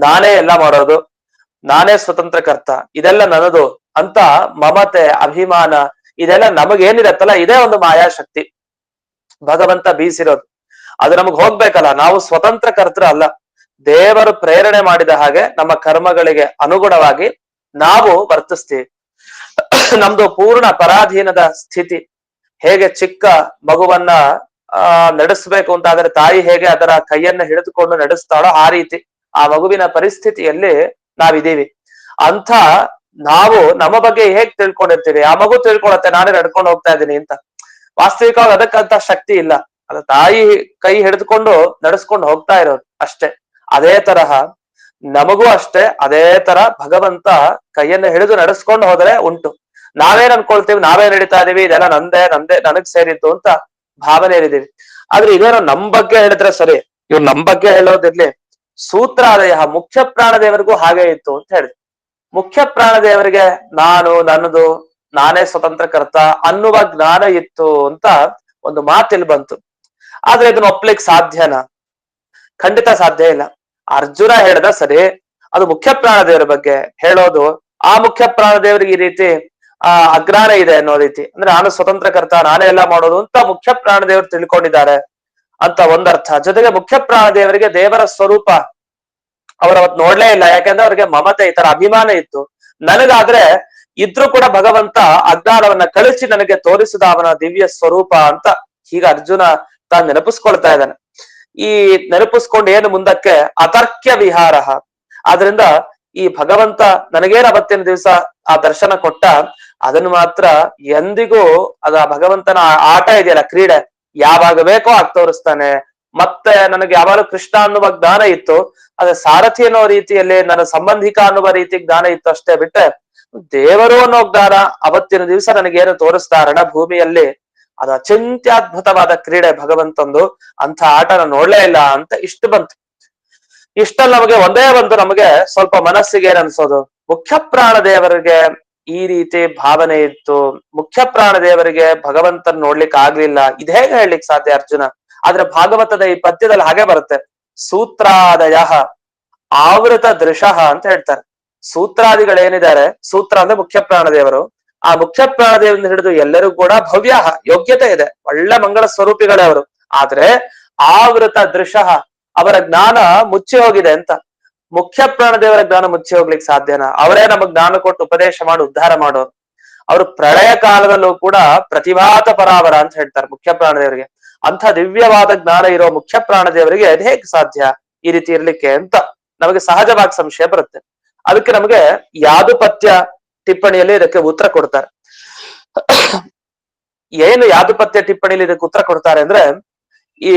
ನಾನೇ ಎಲ್ಲ ಮಾಡೋದು, ನಾನೇ ಸ್ವತಂತ್ರ ಕರ್ತ, ಇದೆಲ್ಲ ನನ್ನದು ಅಂತ ಮಮತೆ ಅಭಿಮಾನ ಇದೆಲ್ಲ ನಮಗೇನಿರತ್ತಲ್ಲ, ಇದೇ ಒಂದು ಮಾಯಾಶಕ್ತಿ ಭಗವಂತ ಬೀಸಿರೋದು. ಅದು ನಮಗ್ ಹೋಗ್ಬೇಕಲ್ಲ, ನಾವು ಸ್ವತಂತ್ರ ಕರ್ತೃ ಅಲ್ಲ, ದೇವರು ಪ್ರೇರಣೆ ಮಾಡಿದ ಹಾಗೆ ನಮ್ಮ ಕರ್ಮಗಳಿಗೆ ಅನುಗುಣವಾಗಿ ನಾವು ವರ್ತಿಸ್ತೀವಿ. ನಮ್ದು ಪೂರ್ಣ ಪರಾಧೀನದ ಸ್ಥಿತಿ. ಹೇಗೆ ಚಿಕ್ಕ ಮಗುವನ್ನ ನಡೆಸ್ಬೇಕು ಅಂತ ಆದ್ರೆ ತಾಯಿ ಹೇಗೆ ಅದರ ಕೈಯನ್ನ ಹಿಡಿದುಕೊಂಡು ನಡೆಸ್ತಾಳೋ, ಆ ರೀತಿ ಆ ಮಗುವಿನ ಪರಿಸ್ಥಿತಿಯಲ್ಲಿ ನಾವಿದ್ದೀವಿ. ಅಂತ ನಾವು ನಮ್ಮ ಬಗ್ಗೆ ಹೇಗ್ ತಿಳ್ಕೊಂಡಿರ್ತೀವಿ, ಆ ಮಗು ತಿಳ್ಕೊಳತ್ತೆ ನಾನೇ ನಡ್ಕೊಂಡು ಹೋಗ್ತಾ ಇದ್ದೀನಿ ಅಂತ. ವಾಸ್ತವಿಕವಾಗಿ ಅದಕ್ಕಂತ ಶಕ್ತಿ ಇಲ್ಲ, ಅದು ತಾಯಿ ಕೈ ಹಿಡಿದುಕೊಂಡು ನಡೆಸ್ಕೊಂಡು ಹೋಗ್ತಾ ಇರೋದು ಅಷ್ಟೇ. ಅದೇ ತರಹ ನಮಗೂ ಅಷ್ಟೇ, ಅದೇ ತರ ಭಗವಂತ ಕೈಯನ್ನು ಹಿಡಿದು ನಡೆಸ್ಕೊಂಡು ಹೋದರೆ ಉಂಟು. ನಾವೇನ್ ಅನ್ಕೊಳ್ತೀವಿ, ನಾವೇ ನಡೀತಾ ಇದೀವಿ, ಇದೆಲ್ಲ ನಂದೇ ನಂದೇ ನನಗ್ ಸೇರಿದ್ದು ಅಂತ ಭಾವನೆಯಲ್ಲಿದ್ದೀವಿ. ಆದ್ರೆ ಇದೇನೋ ನಮ್ ಬಗ್ಗೆ ಹೇಳಿದ್ರೆ ಸರಿ, ಇವ್ರು ನಮ್ ಬಗ್ಗೆ ಹೇಳೋದಿರ್ಲಿ. ಸೂತ್ರಾದಯ ಮುಖ್ಯ ಪ್ರಾಣ ದೇವರಿಗೂ ಹಾಗೆ ಇತ್ತು ಅಂತ ಹೇಳಿದ್ರು. ಮುಖ್ಯ ಪ್ರಾಣ ದೇವರಿಗೆ ನಾನು ನನ್ನದು, ನಾನೇ ಸ್ವತಂತ್ರ ಕರ್ತ ಅನ್ನುವ ಜ್ಞಾನ ಇತ್ತು ಅಂತ ಒಂದು ಮಾತಿಲ್ ಬಂತು. ಆದ್ರೆ ಇದನ್ನ ಒಪ್ಲಿಕ್ ಸಾಧ್ಯನಾ? ಖಂಡಿತ ಸಾಧ್ಯ ಇಲ್ಲ. ಅರ್ಜುನ ಹೇಳ್ದ ಸರಿ, ಅದು ಮುಖ್ಯ ಪ್ರಾಣದೇವರ ಬಗ್ಗೆ ಹೇಳೋದು. ಆ ಮುಖ್ಯ ಪ್ರಾಣದೇವರಿಗೆ ಈ ರೀತಿ ಅಜ್ಞಾನ ಇದೆ ಅನ್ನೋ ರೀತಿ, ಅಂದ್ರೆ ನಾನು ಸ್ವತಂತ್ರಕರ್ತ, ನಾನೇ ಎಲ್ಲ ಮಾಡೋದು ಅಂತ ಮುಖ್ಯ ಪ್ರಾಣದೇವರು ತಿಳ್ಕೊಂಡಿದ್ದಾರೆ ಅಂತ ಒಂದರ್ಥ. ಜೊತೆಗೆ ಮುಖ್ಯ ಪ್ರಾಣದೇವರಿಗೆ ದೇವರ ಸ್ವರೂಪ ಅವ್ರ ಅವತ್ ನೋಡ್ಲೇ ಇಲ್ಲ, ಯಾಕಂದ್ರೆ ಅವ್ರಿಗೆ ಮಮತೆ, ಈ ತರ ಅಭಿಮಾನ ಇತ್ತು. ನನಗಾದ್ರೆ ಇದ್ರೂ ಕೂಡ ಭಗವಂತ ಅಜ್ಞಾನವನ್ನ ಕಳಿಸಿ ನನಗೆ ತೋರಿಸಿದ ಅವನ ದಿವ್ಯ ಸ್ವರೂಪ ಅಂತ ಹೀಗ ಅರ್ಜುನ ತಾನು ನೆನಪಿಸ್ಕೊಳ್ತಾ ಇದ್ದಾನೆ. ಈ ನೆನಪಿಸ್ಕೊಂಡು ಏನು ಮುಂದಕ್ಕೆ ಅತರ್ಕ್ಯ ವಿಹಾರ. ಆದ್ರಿಂದ ಈ ಭಗವಂತ ನನಗೇನು ಅವತ್ತಿನ ದಿವಸ ಆ ದರ್ಶನ ಕೊಟ್ಟ, ಅದನ್ನು ಮಾತ್ರ ಎಂದಿಗೂ ಅದ ಭಗವಂತನ ಆಟ ಇದೆಯಲ್ಲ, ಕ್ರೀಡೆ, ಯಾವಾಗ ಬೇಕೋ ಆಗ ತೋರಿಸ್ತಾನೆ. ಮತ್ತೆ ನನಗೆ ಯಾವಾಗಲೂ ಕೃಷ್ಣ ಅನ್ನುವ ಜ್ಞಾನ ಇತ್ತು, ಅದೇ ಸಾರಥಿ ಅನ್ನೋ ರೀತಿಯಲ್ಲಿ ನನ್ನ ಸಂಬಂಧಿಕ ಅನ್ನುವ ರೀತಿ ಜ್ಞಾನ ಇತ್ತು ಅಷ್ಟೇ ಬಿಟ್ಟೆ ದೇವರು ಅನ್ನೋ ಜ್ಞಾನ ಅವತ್ತಿನ ದಿವಸ ನನಗೇನು ತೋರಿಸ್ತಾ ರಣಭೂಮಿಯಲ್ಲಿ, ಅದು ಅಚಿಂತ್ಯದ್ಭುತವಾದ ಕ್ರೀಡೆ ಭಗವಂತಂದು. ಅಂತ ಆಟ ನಾನು ನೋಡ್ಲೇ ಇಲ್ಲ ಅಂತ ಇಷ್ಟು ಬಂತು. ಇಷ್ಟಲ್ಲಿ ನಮಗೆ ಒಂದೇ ಒಂದು ನಮಗೆ ಸ್ವಲ್ಪ ಮನಸ್ಸಿಗೆ ಏನ್ ಅನ್ಸೋದು, ಮುಖ್ಯ ಪ್ರಾಣ ದೇವರಿಗೆ ಈ ರೀತಿ ಭಾವನೆ ಇತ್ತು, ಮುಖ್ಯ ಪ್ರಾಣ ದೇವರಿಗೆ ಭಗವಂತನ ನೋಡ್ಲಿಕ್ಕೆ ಆಗ್ಲಿಲ್ಲ, ಇದ್ ಹೇಗೆ ಹೇಳಲಿಕ್ಕೆ ಸಾಧ್ಯ ಅರ್ಜುನ? ಆದ್ರೆ ಭಾಗವತದ ಈ ಪದ್ಯದಲ್ಲಿ ಹಾಗೆ ಬರುತ್ತೆ, ಸೂತ್ರಾದಯ ಆವೃತ ದೃಶಃ ಅಂತ ಹೇಳ್ತಾರೆ. ಸೂತ್ರಾದಿಗಳೇನಿದ್ದಾರೆ, ಸೂತ್ರ ಅಂದ್ರೆ ಮುಖ್ಯ ಪ್ರಾಣದೇವರು, ಆ ಮುಖ್ಯ ಪ್ರಾಣದೇವರಿಂದ ಹಿಡಿದು ಎಲ್ಲರೂ ಕೂಡ ಭವ್ಯ ಯೋಗ್ಯತೆ ಇದೆ, ಒಳ್ಳೆ ಮಂಗಳ ಸ್ವರೂಪಿಗಳೇ ಅವರು. ಆದ್ರೆ ಆವೃತ ದೃಶಃ ಅವರ ಜ್ಞಾನ ಮುಚ್ಚಿ ಹೋಗಿದೆ ಅಂತ. ಮುಖ್ಯ ಪ್ರಾಣದೇವರ ಜ್ಞಾನ ಮುಚ್ಚಿ ಹೋಗ್ಲಿಕ್ಕೆ ಸಾಧ್ಯನಾ? ಅವರೇ ನಮಗ್ ಜ್ಞಾನ ಕೊಟ್ಟು ಉಪದೇಶ ಮಾಡಿ ಉದ್ಧಾರ ಮಾಡೋರು. ಅವರು ಪ್ರಳಯ ಕಾಲದಲ್ಲೂ ಕೂಡ ಪ್ರತಿಭಾತ ಪರಾವರ ಅಂತ ಹೇಳ್ತಾರೆ ಮುಖ್ಯ ಪ್ರಾಣದೇವರಿಗೆ. ಅಂಥ ದಿವ್ಯವಾದ ಜ್ಞಾನ ಇರೋ ಮುಖ್ಯ ಪ್ರಾಣದೇವರಿಗೆ ಅದು ಹೇಗೆ ಸಾಧ್ಯ ಈ ರೀತಿ ಇರ್ಲಿಕ್ಕೆ ಅಂತ ನಮಗೆ ಸಹಜವಾಗಿ ಸಂಶಯ ಬರುತ್ತೆ. ಅದಕ್ಕೆ ನಮಗೆ ಯಾದುಪತ್ಯ ಟಿಪ್ಪಣಿಯಲ್ಲಿ ಇದಕ್ಕೆ ಉತ್ತರ ಕೊಡ್ತಾರೆ. ಏನು ಯಾದುಪತ್ಯ ಟಿಪ್ಪಣಿಯಲ್ಲಿ ಇದಕ್ಕೆ ಉತ್ತರ ಕೊಡ್ತಾರೆ ಅಂದ್ರೆ, ಈ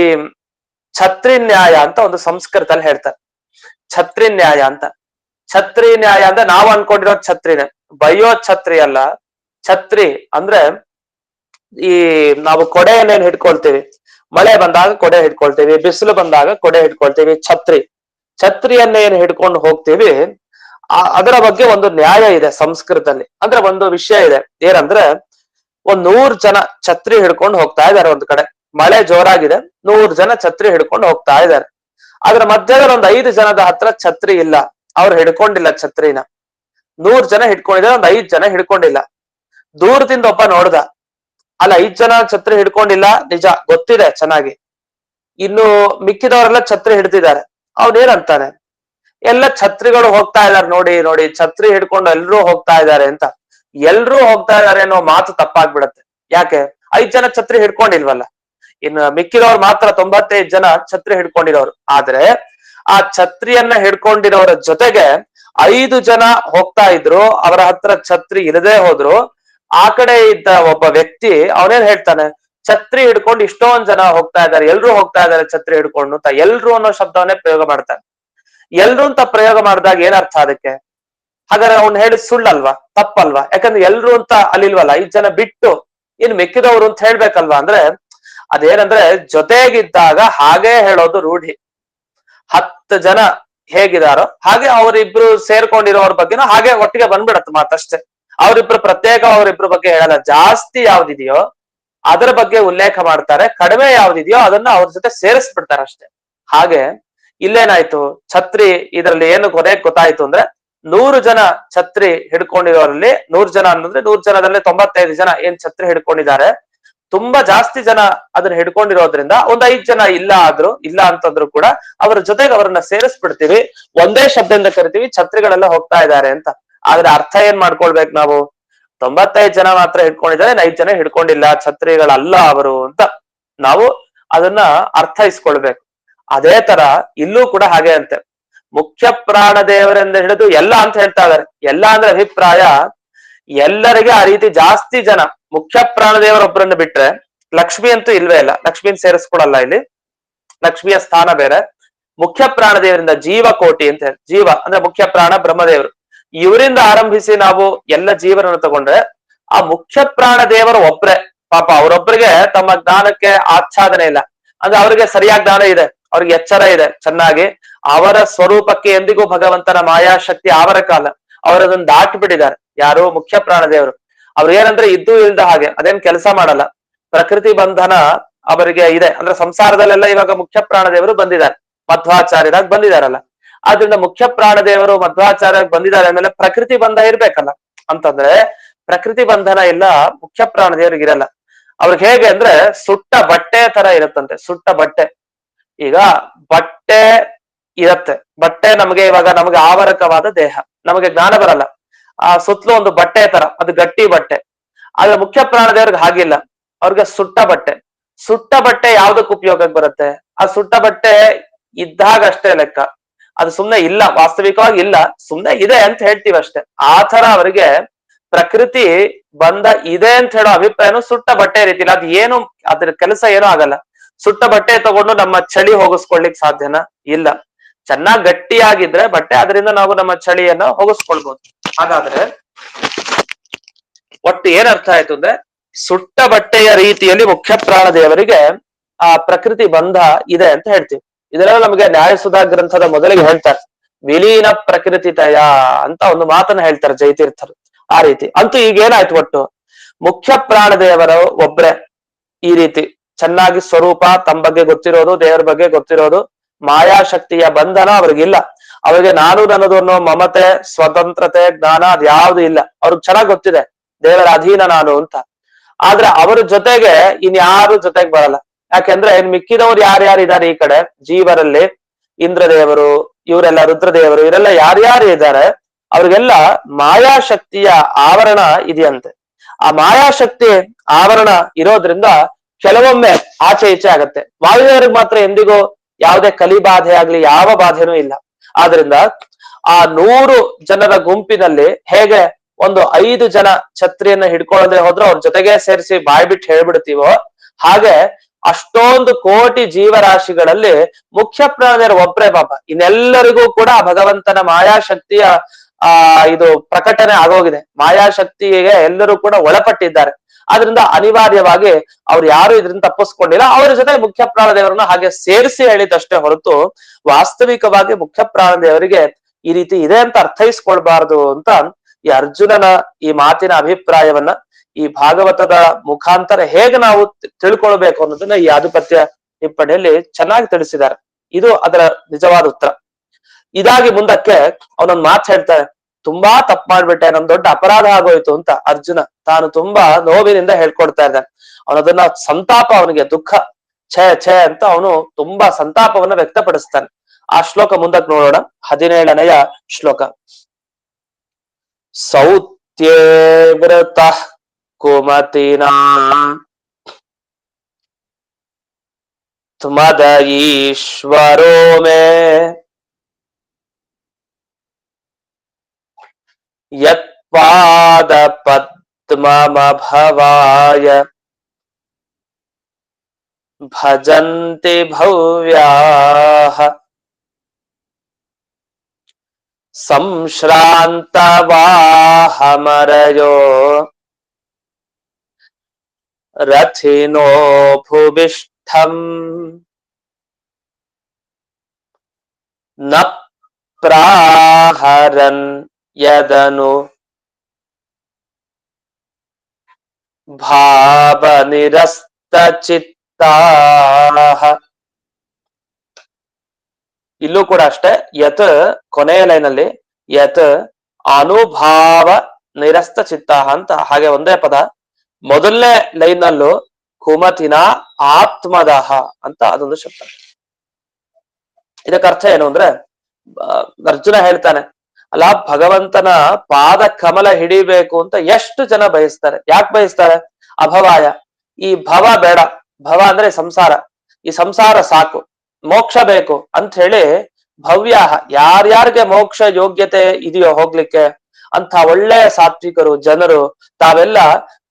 ಛತ್ರಿ ನ್ಯಾಯ ಅಂತ ಒಂದು ಸಂಸ್ಕೃತದಲ್ಲಿ ಹೇಳ್ತಾರೆ. ಛತ್ರಿ ನ್ಯಾಯ ಅಂತ. ಛತ್ರಿ ನ್ಯಾಯ ಅಂದ್ರೆ ನಾವು ಅನ್ಕೊಂಡಿರೋ ಛತ್ರಿನೇ, ಬಯ್ಯೋ ಛತ್ರಿ ಅಲ್ಲ. ಛತ್ರಿ ಅಂದ್ರೆ ಈ ನಾವು ಕೊಡೆಯನ್ನೇನ್ ಹಿಡ್ಕೊಳ್ತೀವಿ, ಮಳೆ ಬಂದಾಗ ಕೊಡೆ ಹಿಡ್ಕೊಳ್ತೀವಿ, ಬಿಸಿಲು ಬಂದಾಗ ಕೊಡೆ ಹಿಡ್ಕೊಳ್ತೀವಿ. ಛತ್ರಿಯನ್ನೇನ್ ಹಿಡ್ಕೊಂಡು ಹೋಗ್ತೀವಿ, ಅದರ ಬಗ್ಗೆ ಒಂದು ನ್ಯಾಯ ಇದೆ ಸಂಸ್ಕೃತದಲ್ಲಿ. ಅಂದ್ರೆ ಒಂದು ವಿಷಯ ಇದೆ, ಏನಂದ್ರೆ 100 ಜನ ಛತ್ರಿ ಹಿಡ್ಕೊಂಡು ಹೋಗ್ತಾ ಇದ್ದಾರೆ ಒಂದು ಕಡೆ, ಮಳೆ ಜೋರಾಗಿದೆ, 100 ಜನ ಛತ್ರಿ ಹಿಡ್ಕೊಂಡು ಹೋಗ್ತಾ ಇದ್ದಾರೆ. ಅದ್ರ ಮಧ್ಯದಲ್ಲಿ ಒಂದು 5 ಜನದ ಹತ್ರ ಛತ್ರಿ ಇಲ್ಲ, ಅವ್ರು ಹಿಡ್ಕೊಂಡಿಲ್ಲ ಛತ್ರಿನ. 100 ಜನ ಹಿಡ್ಕೊಂಡಿದ್ದಾರೆ, ಒಂದು 5 ಜನ ಹಿಡ್ಕೊಂಡಿಲ್ಲ. ದೂರದಿಂದ ಒಬ್ಬ ನೋಡ್ದ, ಅಲ್ಲ 5 ಜನ ಛತ್ರಿ ಹಿಡ್ಕೊಂಡಿಲ್ಲ ನಿಜ ಗೊತ್ತಿದೆ ಚೆನ್ನಾಗಿ, ಇನ್ನು ಮಿಕ್ಕಿದವರೆಲ್ಲ ಛತ್ರಿ ಹಿಡ್ತಿದ್ದಾರೆ. ಅವನೇನಂತಾನೆ, ಎಲ್ಲ ಛತ್ರಿಗಳು ಹೋಗ್ತಾ ಇದಾರೆ ನೋಡಿ ನೋಡಿ, ಛತ್ರಿ ಹಿಡ್ಕೊಂಡು ಎಲ್ರೂ ಹೋಗ್ತಾ ಇದ್ದಾರೆ ಅಂತ. ಎಲ್ರೂ ಹೋಗ್ತಾ ಇದಾರೆ ಅನ್ನೋ ಮಾತು ತಪ್ಪಾಗ್ಬಿಡತ್ತೆ. ಯಾಕೆ? 5 ಜನ ಛತ್ರಿ ಹಿಡ್ಕೊಂಡಿಲ್ವಲ್ಲ, ಇನ್ನು ಮಿಕ್ಕಿದವ್ರು ಮಾತ್ರ 95 ಜನ ಛತ್ರಿ ಹಿಡ್ಕೊಂಡಿರೋರು. ಆದ್ರೆ ಆ ಛತ್ರಿಯನ್ನ ಹಿಡ್ಕೊಂಡಿರೋರ ಜೊತೆಗೆ 5 ಜನ ಹೋಗ್ತಾ ಇದ್ರು, ಅವರ ಹತ್ರ ಛತ್ರಿ ಇಲ್ಲದೆ ಹೋದ್ರು. ಆ ಕಡೆ ಇದ್ದ ಒಬ್ಬ ವ್ಯಕ್ತಿ ಅವನೇನ್ ಹೇಳ್ತಾನೆ, ಛತ್ರಿ ಹಿಡ್ಕೊಂಡು ಇಷ್ಟೊಂದ್ ಜನ ಹೋಗ್ತಾ ಇದ್ದಾರೆ, ಎಲ್ರು ಹೋಗ್ತಾ ಇದಾರೆ ಛತ್ರಿ ಹಿಡ್ಕೊಂಡು ಅಂತ. ಎಲ್ರು ಅನ್ನೋ ಶಬ್ದವನ್ನೇ ಪ್ರಯೋಗ ಮಾಡ್ತಾನೆ. ಎಲ್ರು ಅಂತ ಪ್ರಯೋಗ ಮಾಡಿದಾಗ ಏನರ್ಥ ಅದಕ್ಕೆ? ಹಾಗಾದ್ರೆ ಅವ್ನು ಹೇಳಿದ್ ಸುಳ್ಳಲ್ವಾ, ತಪ್ಪಲ್ವಾ? ಯಾಕಂದ್ರೆ ಎಲ್ರು ಅಂತ ಅಲ್ಲಿಲ್ವಲ್ಲ, 5 ಜನ ಬಿಟ್ಟು ಇನ್ ಮಿಕ್ಕಿದವ್ರು ಅಂತ ಹೇಳ್ಬೇಕಲ್ವಾ? ಅಂದ್ರೆ ಅದೇನಂದ್ರೆ ಜೊತೆಗಿದ್ದಾಗ ಹಾಗೆ ಹೇಳೋದು ರೂಢಿ. 10 ಜನ ಹೇಗಿದಾರೋ ಹಾಗೆ ಅವರಿಬ್ರು ಸೇರ್ಕೊಂಡಿರೋರ ಬಗ್ಗೆನೂ ಹಾಗೆ ಒಟ್ಟಿಗೆ ಬಂದ್ಬಿಡತ್ತೆ ಮಾತಷ್ಟೇ. ಅವರಿಬ್ರು ಪ್ರತ್ಯೇಕ ಅವರಿಬ್ರು ಬಗ್ಗೆ ಹೇಳಲ್ಲ. ಜಾಸ್ತಿ ಯಾವ್ದಿದೆಯೋ ಅದರ ಬಗ್ಗೆ ಉಲ್ಲೇಖ ಮಾಡ್ತಾರೆ, ಕಡಿಮೆ ಯಾವ್ದಿದೆಯೋ ಅದನ್ನ ಅವ್ರ ಜೊತೆ ಸೇರಿಸ್ಬಿಡ್ತಾರೆ ಅಷ್ಟೇ. ಹಾಗೆ ಇಲ್ಲೇನಾಯ್ತು, ಛತ್ರಿ ಇದರಲ್ಲಿ ಏನು ಕೊನೆಗೆ ಗೊತ್ತಾಯ್ತು ಅಂದ್ರೆ, 100 ಜನ ಛತ್ರಿ ಹಿಡ್ಕೊಂಡಿರೋರಲ್ಲಿ 100 ಜನ ಅನ್ನಂದ್ರೆ 100 ಜನದಲ್ಲಿ 95 ಜನ ಏನ್ ಛತ್ರಿ ಹಿಡ್ಕೊಂಡಿದ್ದಾರೆ. ತುಂಬಾ ಜಾಸ್ತಿ ಜನ ಅದನ್ನ ಹಿಡ್ಕೊಂಡಿರೋದ್ರಿಂದ ಒಂದ್ 5 ಜನ ಇಲ್ಲ ಅಂತಂದ್ರು ಕೂಡ ಅವರ ಜೊತೆಗೆ ಅವರನ್ನ ಸೇರಿಸ್ಬಿಡ್ತೀವಿ, ಒಂದೇ ಶಬ್ದದಿಂದ ಕರಿತೀವಿ, ಛತ್ರಿಗಳೆಲ್ಲ ಹೋಗ್ತಾ ಇದ್ದಾರೆ ಅಂತ. ಆದ್ರೆ ಅರ್ಥ ಏನ್ ಮಾಡ್ಕೊಳ್ಬೇಕು ನಾವು? 95 ಜನ ಮಾತ್ರ ಹಿಡ್ಕೊಂಡಿದ್ದಾರೆ, 5 ಜನ ಹಿಡ್ಕೊಂಡಿಲ್ಲ, ಛತ್ರಿಗಳಲ್ಲ ಅವರು ಅಂತ ನಾವು ಅದನ್ನ ಅರ್ಥೈಸ್ಕೊಳ್ಬೇಕು. ಅದೇ ತರ ಇಲ್ಲೂ ಕೂಡ ಹಾಗೆ ಅಂತೆ. ಮುಖ್ಯ ಪ್ರಾಣ ದೇವರಿಂದ ಹಿಡಿದು ಎಲ್ಲ ಅಂತ ಹೇಳ್ತಾ ಇದಾರೆ. ಎಲ್ಲ ಅಂದ್ರೆ ಅಭಿಪ್ರಾಯ, ಎಲ್ಲರಿಗೆ ಆ ರೀತಿ ಜಾಸ್ತಿ ಜನ ಮುಖ್ಯ ಪ್ರಾಣ ದೇವರೊಬ್ಬರನ್ನು ಬಿಟ್ರೆ ಲಕ್ಷ್ಮಿ ಅಂತೂ ಇಲ್ವೇ ಇಲ್ಲ, ಲಕ್ಷ್ಮಿನ ಸೇರಿಸ್ಕೊಡಲ್ಲ ಇಲ್ಲಿ. ಲಕ್ಷ್ಮಿಯ ಸ್ಥಾನ ಬೇರೆ. ಮುಖ್ಯ ಪ್ರಾಣ ದೇವರಿಂದ ಜೀವಕೋಟಿ ಅಂತ ಹೇಳಿ, ಜೀವ ಅಂದ್ರೆ ಮುಖ್ಯ ಪ್ರಾಣ ಬ್ರಹ್ಮದೇವರು, ಇವರಿಂದ ಆರಂಭಿಸಿ ನಾವು ಎಲ್ಲ ಜೀವನನ್ನು ತಗೊಂಡ್ರೆ ಆ ಮುಖ್ಯ ಪ್ರಾಣ ದೇವರು ಒಬ್ರೆ. ಪಾಪ ಅವರೊಬ್ಬರಿಗೆ ತಮ್ಮ ಜ್ಞಾನಕ್ಕೆ ಆಚ್ಛಾದನೆ ಇಲ್ಲ, ಅಂದ್ರೆ ಅವರಿಗೆ ಸರಿಯಾದ ಜ್ಞಾನ ಇದೆ, ಅವ್ರಿಗೆ ಎಚ್ಚರ ಇದೆ ಚೆನ್ನಾಗಿ. ಅವರ ಸ್ವರೂಪಕ್ಕೆ ಎಂದಿಗೂ ಭಗವಂತನ ಮಾಯಾಶಕ್ತಿ ಅವರ ಕಾಲ, ಅವರದನ್ನ ದಾಟಿ ಬಿಟ್ಟಿದ್ದಾರೆ. ಯಾರು? ಮುಖ್ಯ ಪ್ರಾಣ ದೇವರು. ಅವ್ರು ಏನಂದ್ರೆ ಇದ್ದು ಇಲ್ದ ಹಾಗೆ ಅದೇನ್ ಕೆಲಸ ಮಾಡಲ್ಲ, ಪ್ರಕೃತಿ ಬಂಧನ ಅವರಿಗೆ ಇದೆ. ಅಂದ್ರೆ ಸಂಸಾರದಲ್ಲೆಲ್ಲ ಇವಾಗ ಮುಖ್ಯ ಪ್ರಾಣ ದೇವರು ಬಂದಿದ್ದಾರೆ, ಮಧ್ವಾಚಾರ್ಯರಾಗಿ ಬಂದಿದಾರಲ್ಲ. ಆದ್ರಿಂದ ಮುಖ್ಯ ಪ್ರಾಣದೇವರು ಮಧ್ವಾಚಾರ್ಯ ಬಂದಿದ್ದಾರೆ ಆಮೇಲೆ ಪ್ರಕೃತಿ ಬಂಧ ಇರ್ಬೇಕಲ್ಲ ಅಂತಂದ್ರೆ ಪ್ರಕೃತಿ ಬಂಧನ ಇಲ್ಲ ಮುಖ್ಯ ಪ್ರಾಣದೇವರಿಗೆ ಇರಲ್ಲ. ಅವ್ರಿಗೆ ಹೇಗೆ ಅಂದ್ರೆ ಸುಟ್ಟ ಬಟ್ಟೆ ತರ ಇರುತ್ತಂತೆ. ಸುಟ್ಟ ಬಟ್ಟೆ, ಈಗ ಬಟ್ಟೆ ಇರತ್ತೆ, ಬಟ್ಟೆ ನಮಗೆ ಇವಾಗ ನಮಗೆ ಆವರಕವಾದ ದೇಹ, ನಮಗೆ ಜ್ಞಾನ ಬರಲ್ಲ. ಆ ಸುತ್ತಲೂ ಒಂದು ಬಟ್ಟೆ ತರ, ಅದು ಗಟ್ಟಿ ಬಟ್ಟೆ. ಆದ್ರೆ ಮುಖ್ಯ ಪ್ರಾಣದೇವ್ರಿಗೆ ಹಾಗಿಲ್ಲ, ಅವ್ರಿಗೆ ಸುಟ್ಟ ಬಟ್ಟೆ. ಸುಟ್ಟ ಬಟ್ಟೆ ಯಾವ್ದಕ್ ಉಪಯೋಗಕ್ಕೆ ಬರುತ್ತೆ? ಆ ಸುಟ್ಟ ಬಟ್ಟೆ ಇದ್ದಾಗ ಅಷ್ಟೇ ಲೆಕ್ಕ, ಅದು ಸುಮ್ನೆ ಇಲ್ಲ, ವಾಸ್ತವಿಕವಾಗಿ ಇಲ್ಲ, ಸುಮ್ನೆ ಇದೆ ಅಂತ ಹೇಳ್ತೀವಿ ಅಷ್ಟೇ. ಆ ತರ ಅವರಿಗೆ ಪ್ರಕೃತಿ ಬಂದ ಇದೆ ಅಂತ ಹೇಳೋ ಅಭಿಪ್ರಾಯನು ಸುಟ್ಟ ಬಟ್ಟೆ ರೀತಿಲ್ಲ. ಅದು ಏನು ಅದ್ರ ಕೆಲಸ ಏನೂ ಆಗಲ್ಲ. ಸುಟ್ಟ ಬಟ್ಟೆ ತಗೊಂಡು ನಮ್ಮ ಚಳಿ ಹೋಗಿಸ್ಕೊಳ್ಲಿಕ್ ಸಾಧ್ಯನಾ? ಇಲ್ಲ. ಚೆನ್ನಾಗ್ ಗಟ್ಟಿಯಾಗಿದ್ರೆ ಬಟ್ಟೆ, ಅದರಿಂದ ನಾವು ನಮ್ಮ ಚಳಿಯನ್ನ ಹೋಗಿಸ್ಕೊಳ್ಬಹುದು. ಹಾಗಾದ್ರೆ ಒಟ್ಟು ಏನ್ ಅರ್ಥ ಆಯ್ತು ಅಂದ್ರೆ, ಸುಟ್ಟ ಬಟ್ಟೆಯ ರೀತಿಯಲ್ಲಿ ಮುಖ್ಯ ಪ್ರಾಣದೇವರಿಗೆ ಆ ಪ್ರಕೃತಿ ಬಂಧ ಇದೆ ಅಂತ ಹೇಳ್ತೀವಿ. ಇದೆಲ್ಲ ನಮಗೆ ನ್ಯಾಯಸುಧಾ ಗ್ರಂಥದ ಮೊದಲಿಗೆ ಹೇಳ್ತಾರೆ, ವಿಲೀನ ಪ್ರಕೃತಿತಯ ಅಂತ ಒಂದು ಮಾತನ್ನ ಹೇಳ್ತಾರೆ ಜಯತೀರ್ಥರು. ಆ ರೀತಿ ಅಂತೂ ಈಗ ಏನಾಯ್ತು, ಒಟ್ಟು ಮುಖ್ಯ ಪ್ರಾಣದೇವರು ಒಬ್ರೆ ಈ ರೀತಿ ಚೆನ್ನಾಗಿ ಸ್ವರೂಪ ತಮ್ಮ ಬಗ್ಗೆ ಗೊತ್ತಿರೋದು, ದೇವರ ಬಗ್ಗೆ ಗೊತ್ತಿರೋದು, ಮಾಯಾಶಕ್ತಿಯ ಬಂಧನ ಅವ್ರಿಗಿಲ್ಲ. ಅವ್ರಿಗೆ ನಾನು ನನ್ನದು ಅನ್ನೋ ಮಮತೆ, ಸ್ವತಂತ್ರತೆ, ಜ್ಞಾನ ಅದ್ಯಾವುದು ಇಲ್ಲ. ಅವ್ರಿಗೆ ಚೆನ್ನಾಗ್ ಗೊತ್ತಿದೆ ದೇವರ ಅಧೀನ ನಾನು ಅಂತ. ಆದ್ರೆ ಅವ್ರ ಜೊತೆಗೆ ಇನ್ಯಾರು ಜೊತೆಗೆ ಬರಲ್ಲ. ಯಾಕೆಂದ್ರೆ ಮಿಕ್ಕಿದವ್ರು ಯಾರ್ಯಾರು ಇದ್ದಾರೆ ಈ ಕಡೆ ಜೀವರಲ್ಲಿ, ಇಂದ್ರದೇವರು, ಇವರೆಲ್ಲ ರುದ್ರದೇವರು, ಇವರೆಲ್ಲ ಯಾರ್ಯಾರು ಇದ್ದಾರೆ ಅವ್ರಿಗೆಲ್ಲ ಮಾಯಾಶಕ್ತಿಯ ಆವರಣ ಇದೆಯಂತೆ. ಆ ಮಾಯಾಶಕ್ತಿ ಆವರಣ ಇರೋದ್ರಿಂದ ಕೆಲವೊಮ್ಮೆ ಆಚೆ ಈಚೆ ಆಗತ್ತೆ. ವಾಯುದೇವರಿಗೆ ಮಾತ್ರ ಎಂದಿಗೂ ಯಾವುದೇ ಕಲಿಬಾಧೆ ಆಗ್ಲಿ ಯಾವ ಬಾಧೆನೂ ಇಲ್ಲ. ಆದ್ರಿಂದ ಆ 100 ಜನರ ಗುಂಪಿನಲ್ಲಿ ಹೇಗೆ ಒಂದು 5 ಜನ ಛತ್ರಿಯನ್ನ ಹಿಡ್ಕೊಳ್ಳದೆ ಹೋದ್ರೆ ಅವ್ರ ಜೊತೆಗೆ ಸೇರಿಸಿ ಬಾಯ್ ಬಿಟ್ಟು ಹೇಳ್ಬಿಡ್ತೀವೋ, ಹಾಗೆ ಅಷ್ಟೊಂದು ಕೋಟಿ ಜೀವರಾಶಿಗಳಲ್ಲಿ ಮುಖ್ಯ ಪ್ರಾಣದೇವರು ಒಬ್ರೇ ಬಾಬಾ. ಇನ್ನೆಲ್ಲರಿಗೂ ಕೂಡ ಭಗವಂತನ ಮಾಯಾಶಕ್ತಿಯ ಇದು ಪ್ರಕಟಣೆ ಆಗೋಗಿದೆ. ಮಾಯಾಶಕ್ತಿಗೆ ಎಲ್ಲರೂ ಕೂಡ ಒಳಪಟ್ಟಿದ್ದಾರೆ. ಆದ್ರಿಂದ ಅನಿವಾರ್ಯವಾಗಿ ಅವ್ರು ಯಾರು ಇದರಿಂದ ತಪ್ಪಿಸ್ಕೊಂಡಿಲ್ಲ. ಅವರ ಜೊತೆ ಮುಖ್ಯ ಪ್ರಾಣದೇವರನ್ನ ಹಾಗೆ ಸೇರಿಸಿ ಹೇಳಿದಷ್ಟೇ ಹೊರತು ವಾಸ್ತವಿಕವಾಗಿ ಮುಖ್ಯ ಪ್ರಾಣದೇವರಿಗೆ ಈ ರೀತಿ ಇದೆ ಅಂತ ಅರ್ಥೈಸ್ಕೊಳ್ಬಾರ್ದು ಅಂತ ಈ ಅರ್ಜುನನ ಈ ಮಾತಿನ ಅಭಿಪ್ರಾಯವನ್ನ ಈ ಭಾಗವತದ ಮುಖಾಂತರ ಹೇಗೆ ನಾವು ತಿಳ್ಕೊಳ್ಬೇಕು ಅನ್ನೋದನ್ನ ಈ ಆಧಿಪತ್ಯ ಟಿಪ್ಪಣಿಯಲ್ಲಿ ಚೆನ್ನಾಗಿ ತಿಳಿಸಿದ್ದಾರೆ. ಇದು ಅದರ ನಿಜವಾದ ಉತ್ತರ. ಇದಾಗಿ ಮುಂದಕ್ಕೆ ಅವನೊಂದು ಮಾತು ಹೇಳ್ತಾನೆ, ತುಂಬಾ ತಪ್ಪು ಮಾಡ್ಬಿಟ್ಟೆ, ನಮ್ ದೊಡ್ಡ ಅಪರಾಧ ಆಗೋಯ್ತು ಅಂತ ಅರ್ಜುನ ತಾನು ತುಂಬಾ ನೋವಿನಿಂದ ಹೇಳ್ಕೊಡ್ತಾ ಇದ್ದಾನೆ. ಅವನದನ್ನ ಸಂತಾಪ, ಅವನಿಗೆ ದುಃಖ, ಛೇ ಅಂತ ಅವನು ತುಂಬಾ ಸಂತಾಪವನ್ನ ವ್ಯಕ್ತಪಡಿಸ್ತಾನೆ. ಆ ಶ್ಲೋಕ ಮುಂದಕ್ಕೆ ನೋಡೋಣ. 17ನೆಯ ಶ್ಲೋಕ. ಸೌತ್ಯೇ ವೃತ ಕುಮತಿನಾ ತ್ಮದ ಈಶ್ವರೋ ಮೇ ಯತ್ಪಾದ ಪದ್ಮಮಭವಾಯ ಭಜಂತಿ ಭವ್ಯಾಃ ಸಂಶ್ರಾಂತವಾಹಮರಯೋ ರಥಿನೋ ಭುವಿಷ್ಠಂ ನ ಪ್ರಾಹರನ್ ಯದನು ಭಾವನಿರಸ್ತಚಿತ್ತಾಃ. ಇಲ್ಲೂ ಕೂಡ ಅಷ್ಟೇ, ಯತ್ ಕೊನೆಯ ಲೈನಲ್ಲಿ ಯತ್ ಅನುಭಾವ ನಿರಸ್ತ ಚಿತ್ತಾಹ ಅಂತ ಹಾಗೆ ಒಂದೇ ಪದ. ಮೊದಲನೇ ಲೈನ್ನಲ್ಲೂ ಕುಮತಿನ ಆತ್ಮದಹ ಅಂತ ಅದೊಂದು ಶಬ್ದ. ಇದಕ್ಕೆ ಅರ್ಥ ಏನು ಅಂದ್ರೆ, ಅರ್ಜುನ ಹೇಳ್ತಾನೆ, ಅಲ್ಲ ಭಗವಂತನ ಪಾದ ಕಮಲ ಹಿಡಿಬೇಕು ಅಂತ ಎಷ್ಟು ಜನ ಬಯಸ್ತಾರೆ. ಯಾಕೆ ಬಯಸ್ತಾರೆ? ಅಭವಾಯ, ಈ ಭವ ಬೇಡ, ಭವ ಅಂದ್ರೆ ಸಂಸಾರ, ಈ ಸಂಸಾರ ಸಾಕು, ಮೋಕ್ಷ ಬೇಕು ಅಂತ ಹೇಳಿ ಭವ್ಯ, ಯಾರ್ಯಾರಿಗೆ ಮೋಕ್ಷ ಯೋಗ್ಯತೆ ಇದೆಯೋ ಹೋಗ್ಲಿಕ್ಕೆ ಅಂತ ಒಳ್ಳೆ ಸಾತ್ವಿಕರು ಜನರು ತಾವೆಲ್ಲ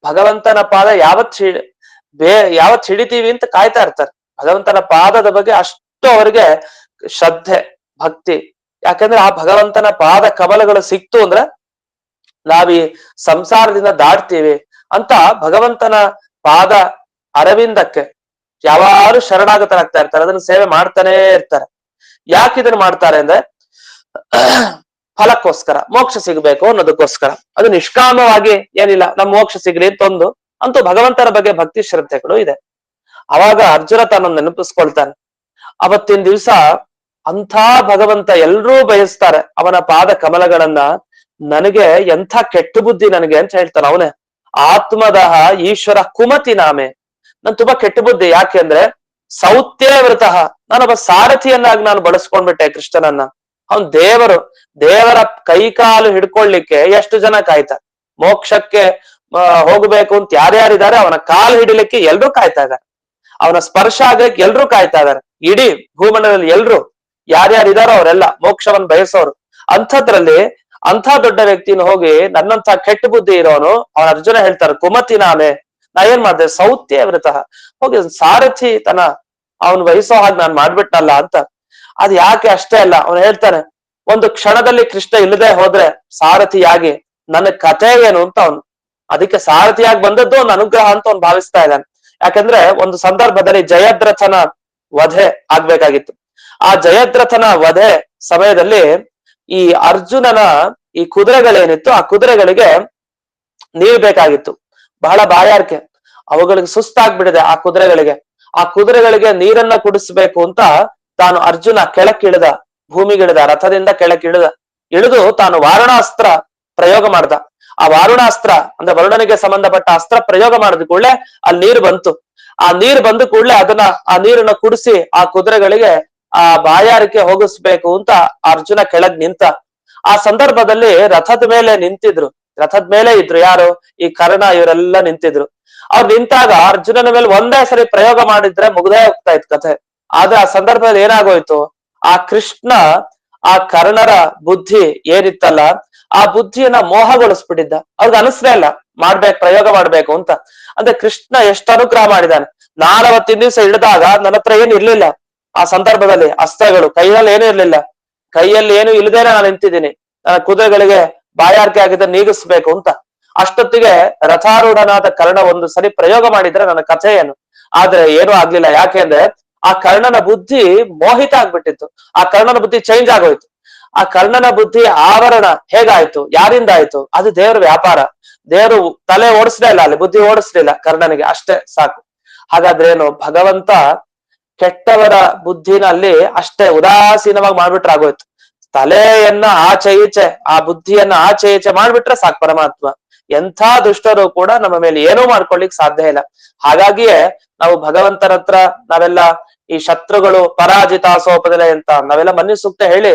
ಭಗವಂತನ ಪಾದ ಯಾವತ್ ಹಿಡಿತೀವಿ ಅಂತ ಕಾಯ್ತಾ ಇರ್ತಾರೆ. ಭಗವಂತನ ಪಾದದ ಬಗ್ಗೆ ಅಷ್ಟು ಅವರಿಗೆ ಶ್ರದ್ಧೆ, ಭಕ್ತಿ. ಯಾಕಂದ್ರೆ ಆ ಭಗವಂತನ ಪಾದ ಕಮಲಗಳು ಸಿಕ್ತು ಅಂದ್ರೆ ನಾವೀ ಸಂಸಾರದಿಂದ ದಾಟ್ತೀವಿ ಅಂತ ಭಗವಂತನ ಪಾದ ಅರವಿಂದಕ್ಕೆ ಯಾವಾರು ಶರಣಾಗತರಾಗ್ತಾ ಇರ್ತಾರೆ. ಅದನ್ನ ಸೇವೆ ಮಾಡ್ತಾನೆ ಇರ್ತಾರೆ. ಯಾಕೆ ಇದನ್ನ ಮಾಡ್ತಾರೆ ಅಂದ್ರೆ ಫಲಕ್ಕೋಸ್ಕರ, ಮೋಕ್ಷ ಸಿಗ್ಬೇಕು ಅನ್ನೋದಕ್ಕೋಸ್ಕರ. ಅದು ನಿಷ್ಕಾಮವಾಗಿ ಏನಿಲ್ಲ, ನಮ್ ಮೋಕ್ಷ ಸಿಗ್ಲಿ ಅಂತೊಂದು ಅಂತೂ ಭಗವಂತನ ಬಗ್ಗೆ ಭಕ್ತಿ ಶ್ರದ್ಧೆಗಳು ಇದೆ. ಅವಾಗ ಅರ್ಜುನ ತಾನು ನೆನಪಿಸ್ಕೊಳ್ತಾನೆ, ಅವತ್ತಿನ ದಿವ್ಸ ಅಂಥ ಭಗವಂತ ಎಲ್ರೂ ಬಯಸ್ತಾರೆ ಅವನ ಪಾದ ಕಮಲಗಳನ್ನ. ನನಗೆ ಎಂಥ ಕೆಟ್ಟ ಬುದ್ಧಿ ನನಗೆ ಅಂತ ಹೇಳ್ತಾನೆ ಅವನೇ. ಆತ್ಮದಹ ಈಶ್ವರ ಕುಮತಿ ನಾಮೆ. ನನ್ ತುಂಬಾ ಕೆಟ್ಟ ಬುದ್ಧಿ. ಯಾಕೆಂದ್ರೆ ಸೌತ್ಯೇ ವೃತಃ, ನಾನೊಬ್ಬ ಸಾರಥಿಯನ್ನಾಗಿ ನಾನು ಬಳಸ್ಕೊಂಡ್ಬಿಟ್ಟೆ ಕೃಷ್ಣನನ್ನ. ಅವನ್ ದೇವರ ಕೈಕಾಲು ಹಿಡ್ಕೊಳ್ಲಿಕ್ಕೆ ಎಷ್ಟು ಜನ ಕಾಯ್ತಾರೆ. ಮೋಕ್ಷಕ್ಕೆ ಹೋಗ್ಬೇಕು ಅಂತ ಯಾರ್ಯಾರಿದ್ದಾರೆ ಅವನ ಕಾಲು ಹಿಡಿಲಿಕ್ಕೆ ಎಲ್ರೂ ಕಾಯ್ತಾ ಇದ್ದಾರೆ. ಅವನ ಸ್ಪರ್ಶ ಆಗಕ್ಕೆ ಎಲ್ರೂ ಕಾಯ್ತಾ ಇದ್ದಾರೆ. ಇಡೀ ಭೂಮಂಡಲದಲ್ಲಿ ಎಲ್ರು ಯಾರ್ಯಾರಿದಾರೋ ಅವರೆಲ್ಲ ಮೋಕ್ಷವನ್ನು ಬಯಸೋರು. ಅಂಥದ್ರಲ್ಲಿ ಅಂಥ ದೊಡ್ಡ ವ್ಯಕ್ತಿನ ಹೋಗಿ ನನ್ನಂತ ಕೆಟ್ಟ ಬುದ್ಧಿ ಇರೋನು ಅವನ ಅರ್ಜುನ ಹೇಳ್ತಾರೆ ಕುಮತಿ ನಾಮೆ. ನಾ ಏನ್ ಮಾಡ್ದೆ ಸೌತ್ಯ ವೃತಃ, ಹೋಗಿ ಸಾರಥಿ ಅವನು ವಹಿಸೋ ಹಾಗೆ ನಾನ್ ಮಾಡ್ಬಿಟ್ನಲ್ಲ ಅಂತ. ಅದ್ ಯಾಕೆ ಅಷ್ಟೇ ಅಲ್ಲ, ಅವನು ಹೇಳ್ತಾನೆ ಒಂದು ಕ್ಷಣದಲ್ಲಿ ಕೃಷ್ಣ ಇಲ್ಲದೆ ಹೋದ್ರೆ ಸಾರಥಿಯಾಗಿ ನನ್ನ ಕಥೆ ಏನು ಅಂತ ಅವನು. ಅದಕ್ಕೆ ಸಾರಥಿಯಾಗಿ ಬಂದದ್ದು ಒಂದು ಅನುಗ್ರಹ ಅಂತ ಅವ್ನು ಭಾವಿಸ್ತಾ ಇದ್ದಾನೆ. ಯಾಕಂದ್ರೆ ಒಂದು ಸಂದರ್ಭದಲ್ಲಿ ಜಯದ್ರಥನ ವಧೆ ಆಗ್ಬೇಕಾಗಿತ್ತು. ಆ ಜಯದ್ರಥನ ವಧೆ ಸಮಯದಲ್ಲಿ ಈ ಅರ್ಜುನನ ಈ ಕುದುರೆಗಳೇನಿತ್ತು ಆ ಕುದುರೆಗಳಿಗೆ ನೀರು ಬೇಕಾಗಿತ್ತು. ಬಹಳ ಬಾಯಾರಿಕೆ, ಅವುಗಳಿಗೆ ಸುಸ್ತಾಗ್ಬಿಡಿದೆ ಆ ಕುದುರೆಗಳಿಗೆ ನೀರನ್ನ ಕುಡಿಸ್ಬೇಕು ಅಂತ ತಾನು ಅರ್ಜುನ ಕೆಳಕ್ಕಿಳಿದ, ಭೂಮಿಗಿಳಿದ, ರಥದಿಂದ ಇಳಿದು ತಾನು ವಾರುಣಾಸ್ತ್ರ ಪ್ರಯೋಗ ಮಾಡ್ದ. ಆ ವಾರುಣಾಸ್ತ್ರ ಅಂದ್ರೆ ವರುಣನಿಗೆ ಸಂಬಂಧಪಟ್ಟ ಅಸ್ತ್ರ ಪ್ರಯೋಗ ಮಾಡಿದ ಕೂಡಲೇ ಅಲ್ಲಿ ನೀರು ಬಂತು. ಆ ನೀರು ಬಂದ ಕೂಡಲೇ ಆ ನೀರನ್ನ ಕುಡಿಸಿ ಆ ಕುದುರೆಗಳಿಗೆ ಆ ಬಾಯಾರಿಕೆ ಹೋಗಿಸ್ಬೇಕು ಅಂತ ಅರ್ಜುನ ಕೆಳಗ್ ನಿಂತ. ಆ ಸಂದರ್ಭದಲ್ಲಿ ರಥದ ಮೇಲೆ ಇದ್ರು ಯಾರು, ಈ ಕರ್ಣ, ಇವರೆಲ್ಲ ನಿಂತಿದ್ರು. ಅವ್ರು ನಿಂತಾಗ ಅರ್ಜುನನ ಮೇಲೆ ಒಂದೇ ಸರಿ ಪ್ರಯೋಗ ಮಾಡಿದ್ರೆ ಮುಗ್ದೇ ಹೋಗ್ತಾ ಇತ್ತು ಕಥೆ. ಆದ್ರೆ ಆ ಸಂದರ್ಭದಲ್ಲಿ ಏನಾಗೋಯ್ತು, ಆ ಕೃಷ್ಣ ಆ ಕರ್ಣರ ಬುದ್ಧಿ ಏನಿತ್ತಲ್ಲ ಆ ಬುದ್ಧಿಯನ್ನ ಮೋಹಗೊಳಿಸ್ಬಿಟ್ಟಿದ್ದ. ಅವ್ರಿಗೆ ಅನಿಸ್ಲೇ ಇಲ್ಲ ಪ್ರಯೋಗ ಮಾಡ್ಬೇಕು ಅಂತ. ಅಂದ್ರೆ ಕೃಷ್ಣ ಎಷ್ಟು ಅನುಗ್ರಹ ಮಾಡಿದಾನೆ. ನಾನು ಅವತ್ತಿನ ದಿವಸ ಇಳಿದಾಗ ನನ್ನ ಹತ್ರ ಏನು ಇರ್ಲಿಲ್ಲ. ಆ ಸಂದರ್ಭದಲ್ಲಿ ಅಸ್ತ್ರಗಳು ಕೈಯಲ್ಲಿ ಏನೂ ಇರ್ಲಿಲ್ಲ. ಕೈಯಲ್ಲಿ ಏನು ಇಲ್ಲದೇನೆ ನಾನು ನಿಂತಿದ್ದೀನಿ. ನನ್ನ ಕುದುರೆಗಳಿಗೆ ಬಾಯಾರಿಕೆ ಆಗಿದ್ದ ನೀಗಿಸ್ಬೇಕು ಅಂತ. ಅಷ್ಟೊತ್ತಿಗೆ ರಥಾರೂಢನಾದ ಕರ್ಣ ಒಂದು ಸರಿ ಪ್ರಯೋಗ ಮಾಡಿದ್ರೆ ನನ್ನ ಕಥೆ ಏನು. ಆದ್ರೆ ಏನೂ ಆಗ್ಲಿಲ್ಲ. ಯಾಕೆಂದ್ರೆ ಆ ಕರ್ಣನ ಬುದ್ಧಿ ಮೋಹಿತ ಆಗ್ಬಿಟ್ಟಿತ್ತು. ಆ ಕರ್ಣನ ಬುದ್ಧಿ ಚೇಂಜ್ ಆಗೋಯ್ತು. ಆ ಕರ್ಣನ ಬುದ್ಧಿ ಆವರಣ ಹೇಗಾಯ್ತು, ಯಾರಿಂದ ಆಯ್ತು, ಅದು ದೇವರ ವ್ಯಾಪಾರ. ದೇವರು ತಲೆ ಓಡಿಸ್ಲೇ ಇಲ್ಲ, ಅಲ್ಲಿ ಬುದ್ಧಿ ಓಡಿಸ್ಲಿಲ್ಲ ಕರ್ಣನಿಗೆ, ಅಷ್ಟೇ ಸಾಕು. ಹಾಗಾದ್ರೆ ಏನು, ಭಗವಂತ ಕೆಟ್ಟವರ ಬುದ್ಧಿನ ಅಲ್ಲಿ ಅಷ್ಟೇ ಉದಾಸೀನವಾಗಿ ಮಾಡ್ಬಿಟ್ರೆ ಆಗೋಯ್ತು. ತಲೆಯನ್ನ ಆಚೆ ಈಚೆ, ಆ ಬುದ್ಧಿಯನ್ನ ಆಚೆ ಈಚೆ ಮಾಡ್ಬಿಟ್ರೆ ಸಾಕು ಪರಮಾತ್ಮ. ಎಂಥ ದುಷ್ಟರು ಕೂಡ ನಮ್ಮ ಮೇಲೆ ಏನೂ ಮಾಡ್ಕೊಳ್ಲಿಕ್ ಸಾಧ್ಯ ಇಲ್ಲ. ಹಾಗಾಗಿಯೇ ನಾವು ಭಗವಂತನ ಹತ್ರ ನಾವೆಲ್ಲ ಈ ಶತ್ರುಗಳು ಪರಾಜಿತ ಸೋಪದಲೆ ಅಂತ ನಾವೆಲ್ಲ ಮನ್ಯು ಸೂಕ್ತ ಹೇಳಿ,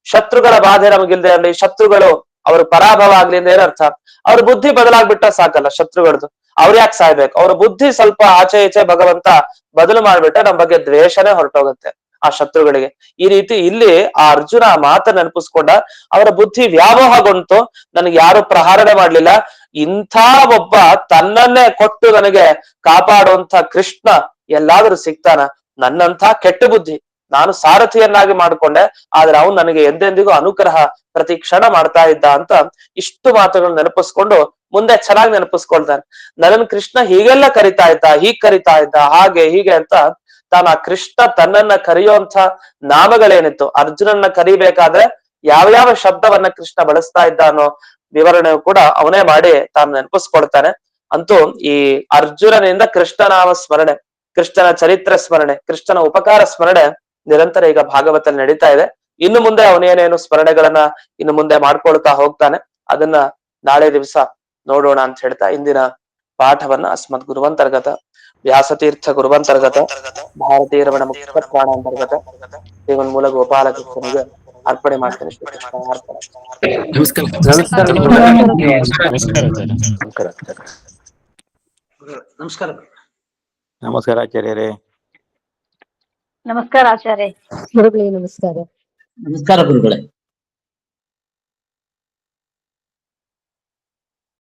ಶತ್ರುಗಳ ಬಾಧೆ ನಮಗಿಲ್ದೆ ಇರಲಿ, ಶತ್ರುಗಳು ಅವ್ರ ಪರಾಭವ ಆಗ್ಲಿ ಅಂತ ಏನರ್ಥ, ಅವ್ರ ಬುದ್ಧಿ ಬದಲಾಗ್ಬಿಟ್ಟ ಸಾಕಲ್ಲ ಶತ್ರುಗಳದ್ದು. ಅವ್ರ ಯಾಕೆ ಸಾಯ್ಬೇಕು, ಅವ್ರ ಬುದ್ಧಿ ಸ್ವಲ್ಪ ಆಚೆ ಈಚೆ ಭಗವಂತ ಬದಲು ಮಾಡ್ಬಿಟ್ರೆ ನಮ್ಮ ಬಗ್ಗೆ ದ್ವೇಷನೇ ಹೊರಟೋಗುತ್ತೆ ಆ ಶತ್ರುಗಳಿಗೆ. ಈ ರೀತಿ ಇಲ್ಲಿ ಆ ಅರ್ಜುನ ಆ ಮಾತನ್ನ ನೆನಪಿಸ್ಕೊಂಡ, ಅವರ ಬುದ್ಧಿ ವ್ಯಾಮೋಹಗೊಂಡು ನನಗೆ ಯಾರು ಪ್ರಹಾರಣೆ ಮಾಡ್ಲಿಲ್ಲ, ಇಂಥ ಒಬ್ಬ ತನ್ನನ್ನೇ ಕೊಟ್ಟು ನನಗೆ ಕಾಪಾಡುವಂತ ಕೃಷ್ಣ ಎಲ್ಲಾದ್ರೂ ಸಿಗ್ತಾನ, ನನ್ನಂಥ ಕೆಟ್ಟ ಬುದ್ಧಿ ನಾನು ಸಾರಥಿಯನ್ನಾಗಿ ಮಾಡ್ಕೊಂಡೆ, ಆದ್ರೆ ಅವನು ನನಗೆ ಎಂದೆಂದಿಗೂ ಅನುಗ್ರಹ ಪ್ರತಿ ಕ್ಷಣ ಮಾಡ್ತಾ ಇದ್ದ ಅಂತ ಇಷ್ಟು ಮಾತುಗಳನ್ನ ನೆನಪಿಸ್ಕೊಂಡು ಮುಂದೆ ಚೆನ್ನಾಗಿ ನೆನಪಿಸ್ಕೊಳ್ತಾನೆ. ನನ್ನನ್ ಕೃಷ್ಣ ಹೀಗೆಲ್ಲ ಕರಿತಾ ಇದ್ದ, ಹಾಗೆ ಹೀಗೆ ಅಂತ ತಾನು ಆ ಕೃಷ್ಣ ತನ್ನನ್ನ ಕರೆಯುವಂತ ನಾಮಗಳೇನಿತ್ತು, ಅರ್ಜುನನ್ನ ಕರಿಬೇಕಾದ್ರೆ ಯಾವ ಶಬ್ದವನ್ನ ಕೃಷ್ಣ ಬಳಸ್ತಾ ಇದ್ದ ಅನ್ನೋ ವಿವರಣೆ ಕೂಡ ಅವನೇ ಮಾಡಿ ತಾನು ನೆನಪಿಸ್ಕೊಳ್ತಾನೆ. ಅಂತೂ ಈ ಅರ್ಜುನನಿಂದ ಕೃಷ್ಣನಾಮ ಸ್ಮರಣೆ, ಕೃಷ್ಣನ ಚರಿತ್ರೆ ಸ್ಮರಣೆ, ಕೃಷ್ಣನ ಉಪಕಾರ ಸ್ಮರಣೆ ನಿರಂತರ ಈಗ ಭಾಗವತಲ್ಲಿ ನಡೀತಾ ಇದೆ. ಇನ್ನು ಮುಂದೆ ಅವನೇನೇನು ಸ್ಮರಣೆಗಳನ್ನ ಇನ್ನು ಮುಂದೆ ಮಾಡ್ಕೊಳ್ತಾ ಹೋಗ್ತಾನೆ, ಅದನ್ನ ನಾಳೆ ದಿವಸ ನೋಡೋಣ ಅಂತ ಹೇಳ್ತಾ ಇಂದಿನ ಪಾಠವನ್ನ ಅಸ್ಮದ್ ಗುರುವಂತರ್ಗತ ವ್ಯಾಸತೀರ್ಥ ಗುರುವಂತರ್ಗತ ಭಾರತೀಯ ರಮಣ ಮುಕ್ತ ಪ್ರಾಣ ಅಂತರ್ಗತ ದೇವನ್ ಮೂಲ ಗೋಪಾಲ ಕೃಷ್ಣನಿಗೆ ಅರ್ಪಣೆ ಮಾಡ್ತೇನೆ. ನಮಸ್ಕಾರ. ನಮಸ್ಕಾರ ಆಚಾರ್ಯರೇ. ನಮಸ್ಕಾರ ಆಚಾರ್ಯ. ಗುರುಗಳೇ ನಮಸ್ಕಾರ. ನಮಸ್ಕಾರ ಗುರುಗಳೇ.